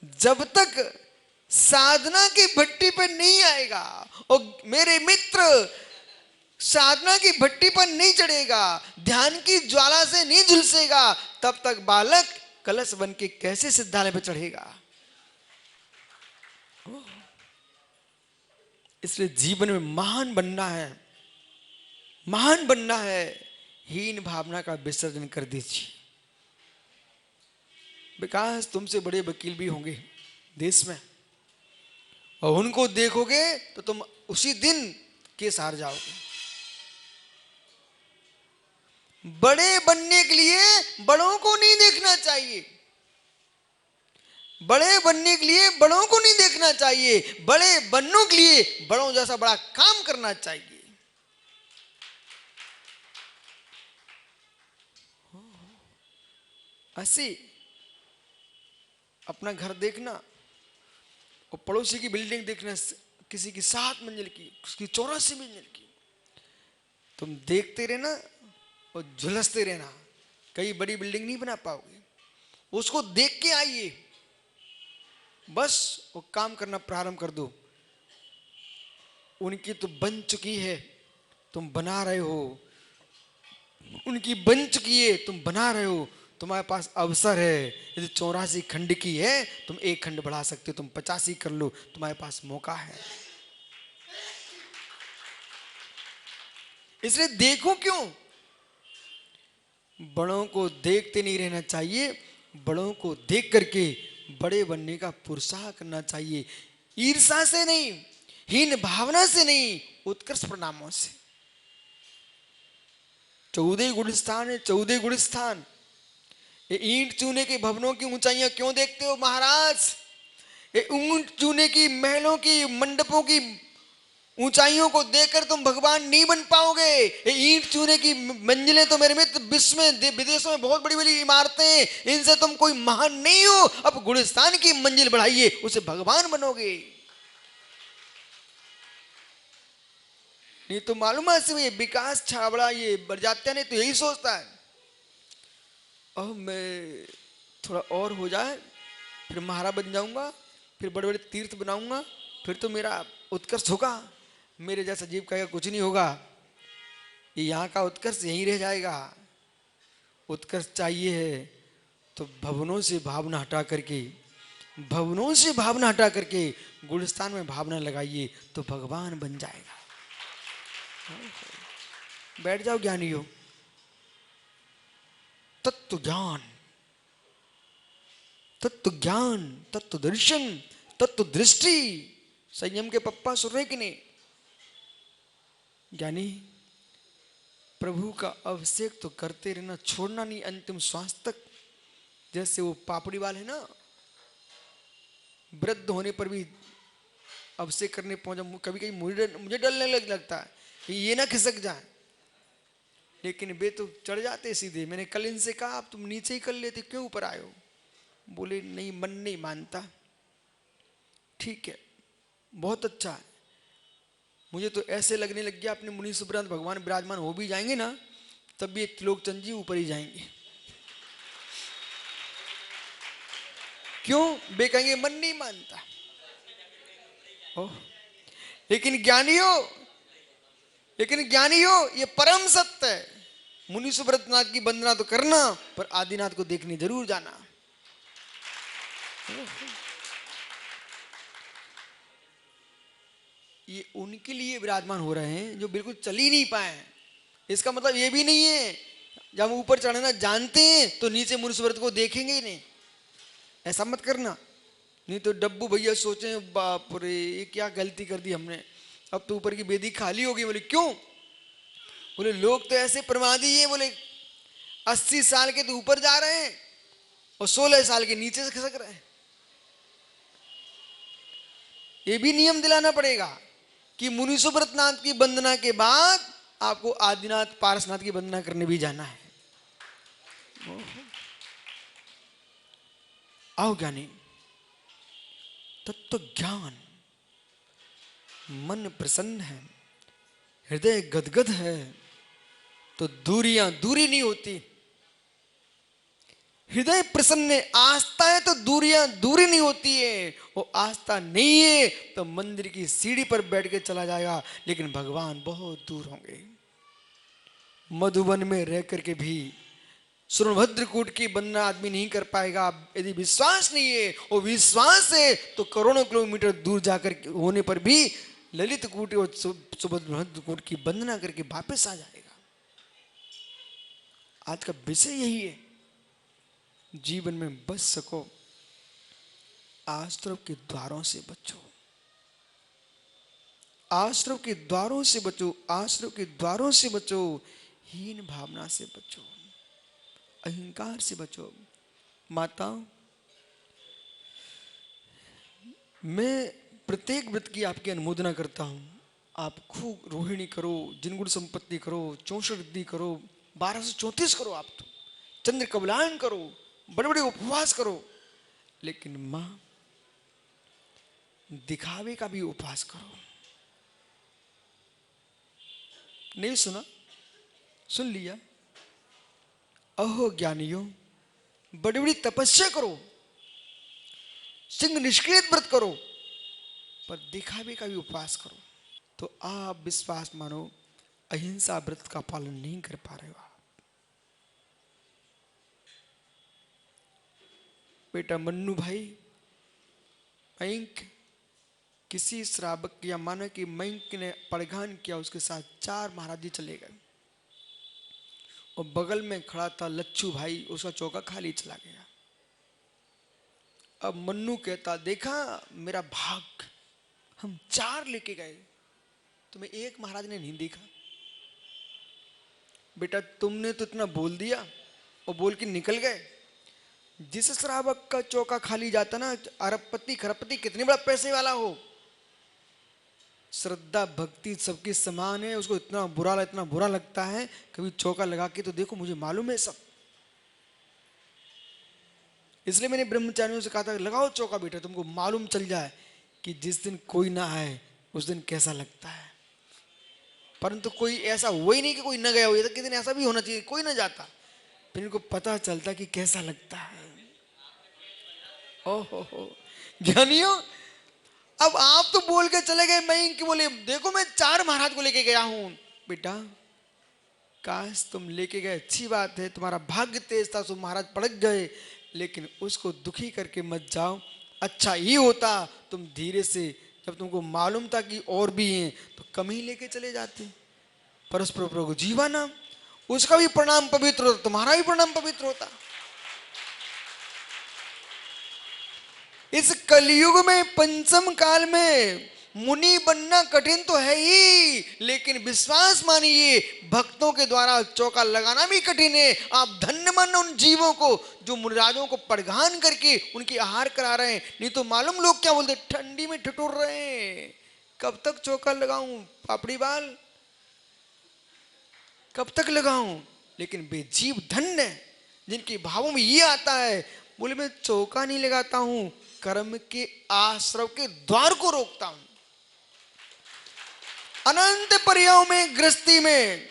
जब तक साधना की भट्टी पर नहीं आएगा और मेरे मित्र साधना की भट्टी पर नहीं चढ़ेगा, ध्यान की ज्वाला से नहीं झुलसेगा, तब तक बालक कलश बन के कैसे सिद्धालय पर चढ़ेगा। इसलिए जीवन में महान बनना है, महान बनना है, हीन भावना का विसर्जन कर दीजिए। विकास तुमसे बड़े वकील भी होंगे देश में, और उनको देखोगे तो तुम उसी दिन केस हार जाओगे। बड़े बनने के लिए बड़ों को नहीं देखना चाहिए, बड़े बनने के लिए बड़ों को नहीं देखना चाहिए, बड़े बनने के लिए बड़ों जैसा बड़ा काम करना चाहिए। ऐसे अपना घर देखना और पड़ोसी की बिल्डिंग देखना, किसी की 7 मंजिल की, उसकी 84 मंजिल की, तुम देखते रहना और झुलसते रहना, कई बड़ी बिल्डिंग नहीं बना पाओगे। उसको देख के आइए, बस वो काम करना प्रारंभ कर दो। उनकी तो बन चुकी है, तुम बना रहे हो, उनकी बन चुकी है, तुम बना रहे हो। तुम्हारे पास अवसर है, यदि 84 खंड की है तुम 1 खंड बढ़ा सकते हो, तुम 85 कर लो, तुम्हारे पास मौका है। इसलिए देखो क्यों, बड़ों को देखते नहीं रहना चाहिए, बड़ों को देख करके बड़े बनने का पुरुषार्थ करना चाहिए। ईर्षा से नहीं, हीन भावना से नहीं, उत्कृष्ट परिणामों से। 14 गुणस्थान है, 14 गुणस्थान। ये ईंट चूने के भवनों की ऊंचाइयां क्यों देखते हो महाराज? ये ईंट चूने की महलों की, मंडपों की ऊंचाइयों को देखकर तुम भगवान नहीं बन पाओगे। ये ईंट चूने की मंजिलें तो मेरे मित्र विश्व में, विदेशों में बहुत बड़ी बड़ी इमारतें, इनसे तुम कोई महान नहीं हो। अब गुणस्थान की मंजिल बढ़ाइए, उसे भगवान बनोगे। नहीं तो मालूम है, ये विकास छाबड़ा, ये बरजात्या ने तो यही सोचता है, अब मैं थोड़ा और हो जाए फिर महाराज बन जाऊंगा, फिर बड़े बड़े तीर्थ बनाऊंगा, फिर तो मेरा उत्कर्ष होगा, मेरे जैसा जीव का कुछ नहीं होगा, ये यहाँ का उत्कर्ष यहीं रह जाएगा। उत्कर्ष चाहिए है तो भवनों से भावना हटा करके, भवनों से भावना हटा करके गुणस्थान में भावना लगाइए तो भगवान बन जाएगा। बैठ जाओ ज्ञानियों। तत्व ज्ञान, तत्व ज्ञान, तत्व दर्शन, तत्व दृष्टि, संयम के पप्पा सुन रहे कि नहीं? ज्ञानी प्रभु का अभिषेक तो करते रहना, छोड़ना नहीं अंतिम श्वास तक। जैसे वो पापड़ी वाले है ना, वृद्ध होने पर भी अभिषेक करने पहुंचा, कभी कभी मुझे डरने लगता है ये ना खिसक जाए, लेकिन वे तो चढ़ जाते सीधे। मैंने कल इनसे कहा आप तुम नीचे ही कर लेते, क्यों ऊपर आए हो? बोले नहीं, मन नहीं मानता। ठीक है, बहुत अच्छा है। मुझे तो ऐसे लगने लग गया अपने मुनि सुब्रत भगवान विराजमान हो भी जाएंगे ना, तब भी त्रिलोकचंद जी ऊपर ही जाएंगे। क्यों? वे कहेंगे मन नहीं मानता। ओह, लेकिन ज्ञानियों ये परम सत्य है। मुनि सुब्रतनाथ की वंदना तो करना, पर आदिनाथ को देखने जरूर जाना। ये उनके लिए विराजमान हो रहे हैं जो बिल्कुल चल ही नहीं पाए। इसका मतलब ये भी नहीं है जब ऊपर चढ़ना जानते हैं तो नीचे मुनि सुब्रत को देखेंगे ही नहीं, ऐसा मत करना। नहीं तो डब्बू भैया सोचे बाप रे ये क्या गलती कर दी हमने, अब तो ऊपर की बेदी खाली होगी। बोले क्यों? बोले लोग तो ऐसे प्रमादी हैं, बोले 80 साल के तो ऊपर जा रहे हैं और 16 साल के नीचे से खिसक रहे हैं। ये भी नियम दिलाना पड़ेगा कि मुनि सुब्रतनाथ की वंदना के बाद आपको आदिनाथ पारसनाथ की वंदना करने भी जाना है। आओ ज्ञानी, तत्व ज्ञान, मन प्रसन्न है, हृदय गदगद है तो दूरियां दूरी नहीं होती। हृदय प्रसन्न है, आस्था है तो दूरियां दूरी नहीं होती है। वो आस्था नहीं है तो मंदिर की सीढ़ी पर बैठ के चला जाएगा, लेकिन भगवान बहुत दूर होंगे। मधुबन में रह करके भी सोनभद्रकूट की वंदना आदमी नहीं कर पाएगा। यदि विश्वास नहीं है, वो विश्वास है तो करोड़ों किलोमीटर दूर जाकर होने पर भी ललित कूट और सोनभद्रकूट की वंदना करके वापस आ जाएगा। आज का विषय यही है, जीवन में बच सको, आश्रम के द्वारों से बचो, आश्रम के द्वारों से बचो, आश्रम के द्वारों से बचो, हीन भावना से बचो, अहंकार से बचो। माता, मैं प्रत्येक व्रत की आपकी अनुमोदना करता हूँ। आप खूब रोहिणी करो, जिनगुण संपत्ति करो, 64 रिद्धि करो, 1234 करो, आप तो चंद्र कबलायन करो, बड़े बड़े उपवास करो, लेकिन माँ दिखावे का भी उपवास करो। नहीं सुना? सुन लिया? अहो ज्ञानियों, बड़ी बड़ी तपस्या करो, सिंह निष्क्रिय व्रत करो, पर दिखावे का भी उपवास करो, तो आप विश्वास मानो अहिंसा व्रत का पालन नहीं कर पा रहे हो। बेटा मन्नू भाई, मैंक किसी श्रावक या माना कि मैंक ने पड़घान किया, उसके साथ 4 महाराज जी चले गए और बगल में खड़ा था लच्छू भाई, उसका चौका खाली चला गया। अब मन्नू कहता, देखा मेरा भाग, हम 4 लेके गए, तुम्हें 1 महाराज ने नहीं देखा। बेटा तुमने तो इतना बोल दिया और बोल के निकल गए। जिस श्रावक का चौका खाली जाता ना, अरबपति खरबपति कितने बड़ा पैसे वाला हो, श्रद्धा भक्ति सबकी समान है, उसको इतना बुरा लगता है, कभी चौका लगा के तो देखो, मुझे मालूम है सब। इसलिए मैंने ब्रह्मचारियों से कहा था, लगाओ चौका बेटा, तुमको मालूम चल जाए कि जिस दिन कोई ना आए उस दिन कैसा लगता है। परंतु कोई ऐसा हुआ ही नहीं कि कोई न गया हो, तो किसी दिन ऐसा भी होना चाहिए कोई ना जाता, फिर इनको पता चलता कि कैसा लगता है। ओहो ज्ञानियों, अब आप तो बोल के चले गए, मैं इनके बोले देखो मैं 4 महाराज को लेके गया हूं। बेटा काश तुम लेके गए, अच्छी बात है, तुम्हारा भाग्य तेज था, तो महाराज पड़क गए, लेकिन उसको दुखी करके मत जाओ। अच्छा ही होता तुम धीरे से, जब तुमको मालूम था कि और भी हैं, तो कम ही लेके चले जाते। परस्पर प्रभु जीवाना, उसका भी प्रणाम पवित्र होता, तुम्हारा भी प्रणाम पवित्र होता। इस कलयुग में पंचम काल में मुनि बनना कठिन तो है ही, लेकिन विश्वास मानिए भक्तों के द्वारा चौका लगाना भी कठिन है। आप धन्य मानो उन जीवों को जो मुनिराजों को पड़घान करके उनकी आहार करा रहे हैं। नहीं तो मालूम लोग क्या बोलते, ठंडी में ठिठुर रहे हैं, कब तक चौका लगाऊं, पापड़ी बाल कब तक लगाऊं। लेकिन वे जीव धन्य जिनके भावों में ये आता है, बोले मैं चौका नहीं लगाता हूं, कर्म के आश्रव के द्वार को रोकता हूं। अनंत पर्यायों में गृहस्थी में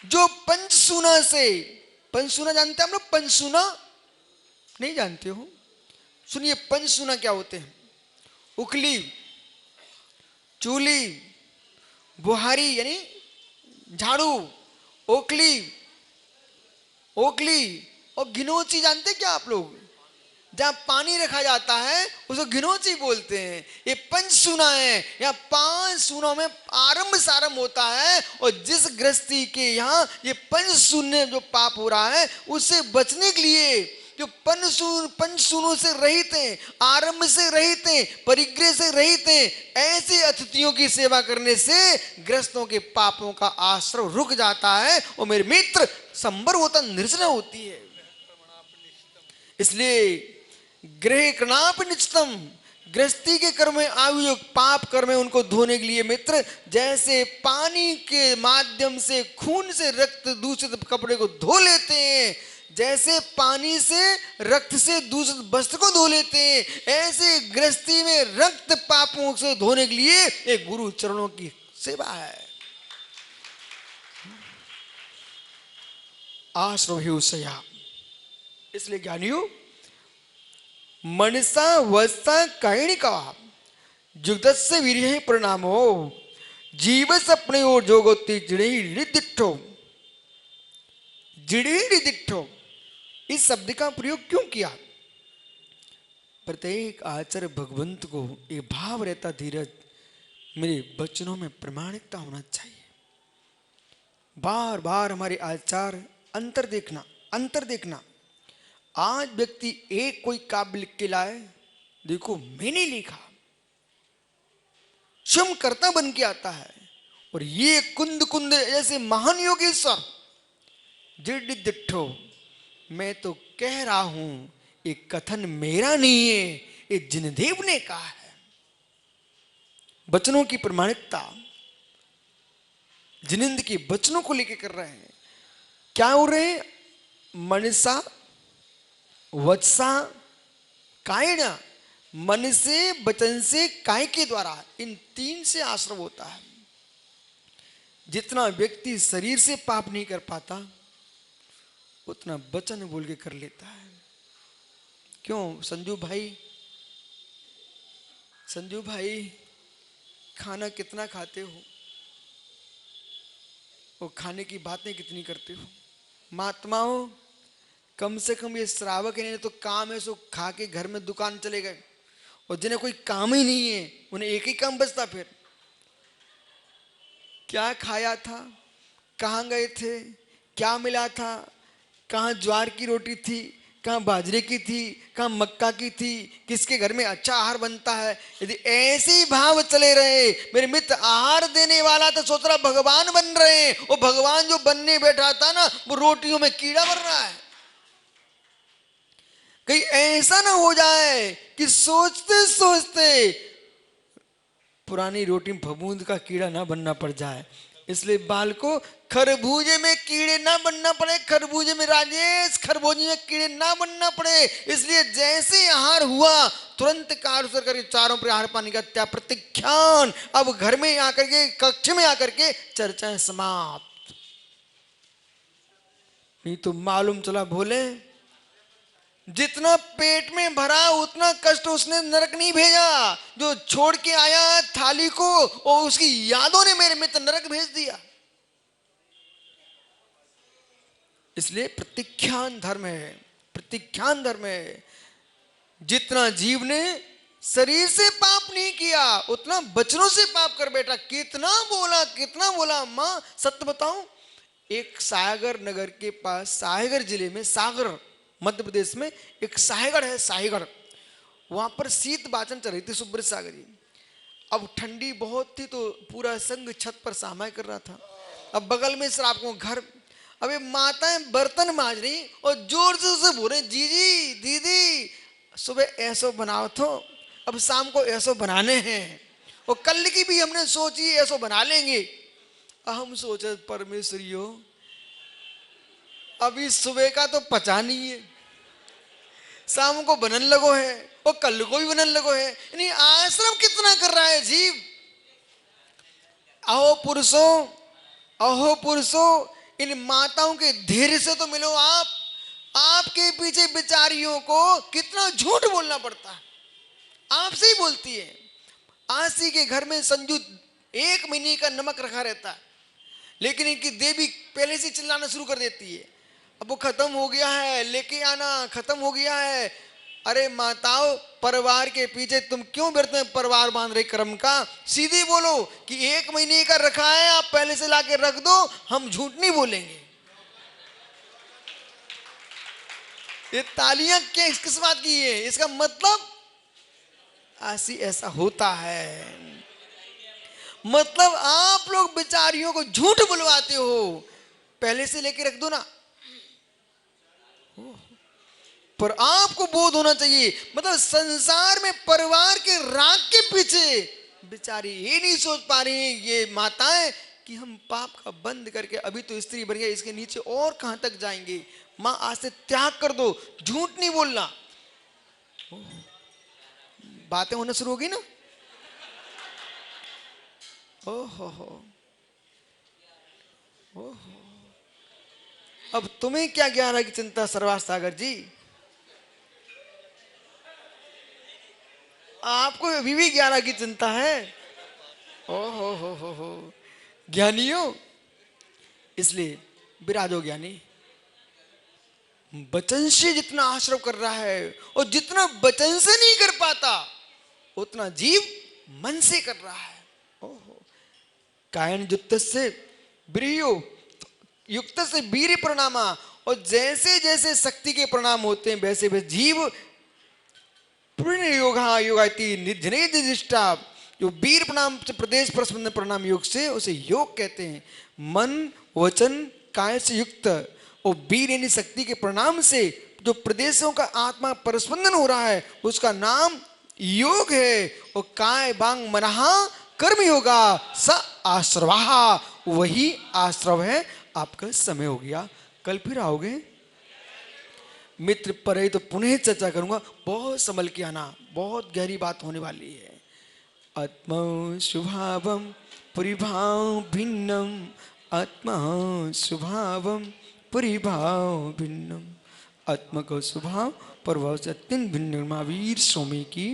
जो पंचसूना से, पंचसूना जानते हैं हम लोग? पंचसूना नहीं जानते हो? सुनिए पंचसूना क्या होते हैं। उखली, चूली, बुहारी यानी झाड़ू, ओखली, ओखली और गिनोची जानते हैं क्या आप लोग? जहां पानी रखा जाता है उसको गिनोची बोलते हैं। ये पंच सूना है, यहाँ 5 सूनों में आरंभ सारंभ होता है, और जिस गृहस्थी के यहाँ ये पंच शून्य जो पाप हो रहा है उससे बचने के लिए जो पंच सूनों से रहित हैं, आरंभ से रहित हैं, परिग्रह से रहित हैं, ऐसे अतिथियों की सेवा करने से गृहस्थों के पापों का आश्रव रुक जाता है और मेरे मित्र संबर होता, निर्जना होती है। इसलिए गृह कृणाप निश्चितम, गृहस्थी के कर्म में आयु जो पाप कर्म है उनको धोने के लिए मित्र, जैसे पानी के माध्यम से खून से रक्त दूषित कपड़े को धो लेते हैं, जैसे पानी से रक्त से दूषित वस्त्र को धो लेते हैं, ऐसे गृहस्थी में रक्त पापों से धोने के लिए एक गुरु चरणों की सेवा है। आश्रव ही उसया, इसलिए ज्ञानियों, मनसा वत्सा कायिका जुगदस्य वीर्य परिणामो जीवस अपने ओर जोगोती जिड़े दिट्ठो। जिड़े दिट्ठो इस शब्द का प्रयोग क्यों किया? प्रत्येक आचार्य भगवंत को एक भाव रहता, धीरज मेरे वचनों में प्रमाणिकता होना चाहिए। बार बार हमारे आचार अंतर देखना, अंतर देखना। आज व्यक्ति एक कोई काव्य लिख के लाए, देखो मैंने लिखा, स्वयं कर्ता बन के आता है। और ये कुंद कुंद जैसे महान योगेश्वर जिड़ दिट्ठो, मैं तो कह रहा हूं ये कथन मेरा नहीं है, ये जिनदेव ने कहा है। वचनों की प्रमाणिकता जिनिंद के वचनों को लेकर कर रहे हैं। क्या हो रहे हैं? मनसा वत्सा कायेन, मन से, वचन से, काय के द्वारा, इन तीन से आश्रव होता है। जितना व्यक्ति शरीर से पाप नहीं कर पाता उतना वचन बोल के कर लेता है। क्यों संजू भाई, संजू भाई खाना कितना खाते हो और खाने की बातें कितनी करते हो? महात्माओं, कम से कम ये श्रावक है तो काम है सो खा के घर में दुकान चले गए, और जिन्हें कोई काम ही नहीं है उन्हें एक ही काम बचता। फिर क्या खाया था, कहाँ गए थे, क्या मिला था, कहाँ ज्वार की रोटी थी, कहाँ बाजरे की थी, कहाँ मक्का की थी, किसके घर में अच्छा आहार बनता है। यदि ऐसे ही भाव चले रहे, मेरे मित्र आहार देने वाला तो सोच रहा भगवान बन रहे हैं, वो भगवान जो बनने बैठा था ना वो रोटियों में कीड़ा बन रहा है। कहीं ऐसा ना हो जाए कि सोचते सोचते पुरानी रोटी में फफूंद का कीड़ा ना बनना पड़ जाए। इसलिए बालको खरबूजे में कीड़े ना बनना पड़े, खरबूजे में राजेश खरबूजे में कीड़े ना बनना पड़े। इसलिए जैसे आहार हुआ तुरंत कार्य करके चारों पर आहार पानी का त्याग प्रतीक्षान। अब घर में आकर के, कक्ष में आकर के चर्चाएं समाप्त। नहीं तो मालूम चला भोले जितना पेट में भरा उतना कष्ट उसने नरक नहीं भेजा, जो छोड़ के आया थाली को और उसकी यादों ने मेरे मित्र नरक भेज दिया। इसलिए प्रतीक्षान धर्म है, प्रतीक्षान धर्म है। जितना जीव ने शरीर से पाप नहीं किया उतना वचनों से पाप कर बैठा। कितना बोला, कितना बोला। मां सत्य बताऊं, एक सागर नगर के पास, सागर जिले में, सागर मध्य प्रदेश में एक साहेगढ़ है, साहेगढ़। वहां पर शीत वाचन चल रही थी सुब्रत सागर जी। अब ठंडी बहुत थी तो पूरा संघ छत पर सामाय कर रहा था। अब बगल में श्राप को घर, अब ये माताएं बर्तन मांज रही और जोर से उसे बोल रहे, जीजी दीदी सुबह ऐसो बनाओ तो, अब शाम को ऐसो बनाने हैं, और कल की भी हमने सोची ऐसो बना लेंगे। हम सोचे परमेश्वरियो अभी सुबह का तो पचा नहीं है, शाम को बनन लगो है और कल को भी बनन लगो है। यानी आश्रम कितना कर रहा है जीव। अहो पुरुषों, अहो पुरुषों, इन माताओं के धैर्य से तो मिलो आप। आपके पीछे बेचारियों को कितना झूठ बोलना पड़ता है, आपसे ही बोलती है। आसी के घर में संजू 1 महीने का नमक रखा रहता है, लेकिन इनकी देवी पहले से चिल्लाना शुरू कर देती है, अब वो खत्म हो गया है, लेके आना, खत्म हो गया है। अरे माताओं, परिवार के पीछे तुम क्यों व्यर्थ में परिवार बांध रहे कर्म का? सीधे बोलो कि 1 महीने का रखा है, आप पहले से लाके रख दो, हम झूठ नहीं बोलेंगे। ये तालियां किस बात की है? इसका मतलब ऐसी ऐसा होता है। मतलब आप लोग बेचारियों को झूठ बुलवाते हो, पहले से लेके रख दो ना। पर आपको बोध होना चाहिए, मतलब संसार में परिवार के राग के पीछे बेचारी ये नहीं सोच पा रही ये माताएं कि हम पाप का बंद करके, अभी तो स्त्री बन गया, इसके नीचे और कहां तक जाएंगे। मां आज से त्याग कर दो, झूठ नहीं बोलना। बातें होना शुरू होगी ना। ओहो ओहो, अब तुम्हें क्या ज्ञान है कि चिंता सर्वास सागर जी। आपको अभी भी ज्ञान की चिंता है। ओ हो ज्ञानियों, इसलिए विराजो ज्ञानी। वचन से जितना आश्रव कर रहा है और जितना वचन से नहीं कर पाता उतना जीव मन से कर रहा है। ओहो, कायन युक्त से वीर्यो युक्त से वीर प्रणामा। और जैसे जैसे शक्ति के प्रणाम होते हैं वैसे वैसे जीव पूर्ण योगा योगाति निधने दिष्टा। जो वीर प्रणाम से प्रदेश परस्पंदन प्रणाम योग से उसे योग कहते हैं। मन वचन काय से युक्त और वीर यानी शक्ति के प्रणाम से जो प्रदेशों का आत्मा परस्पंदन हो रहा है उसका नाम योग है। और काय बांग मनहा कर्म योगा स आश्रवाहा, वही आश्रव है। आपका समय हो गया, कल फिर आओगे मित्र पर तो पुनः चर्चा करूंगा। बहुत संभल के आना, बहुत गहरी बात होने वाली है। आत्मा स्वभावम परिभाव भिन्नम, आत्मा स्वभावम परिभाव भिन्नम। आत्मा का स्वभाव प्रभाव से अत्यंत भिन्न महावीर स्वामी की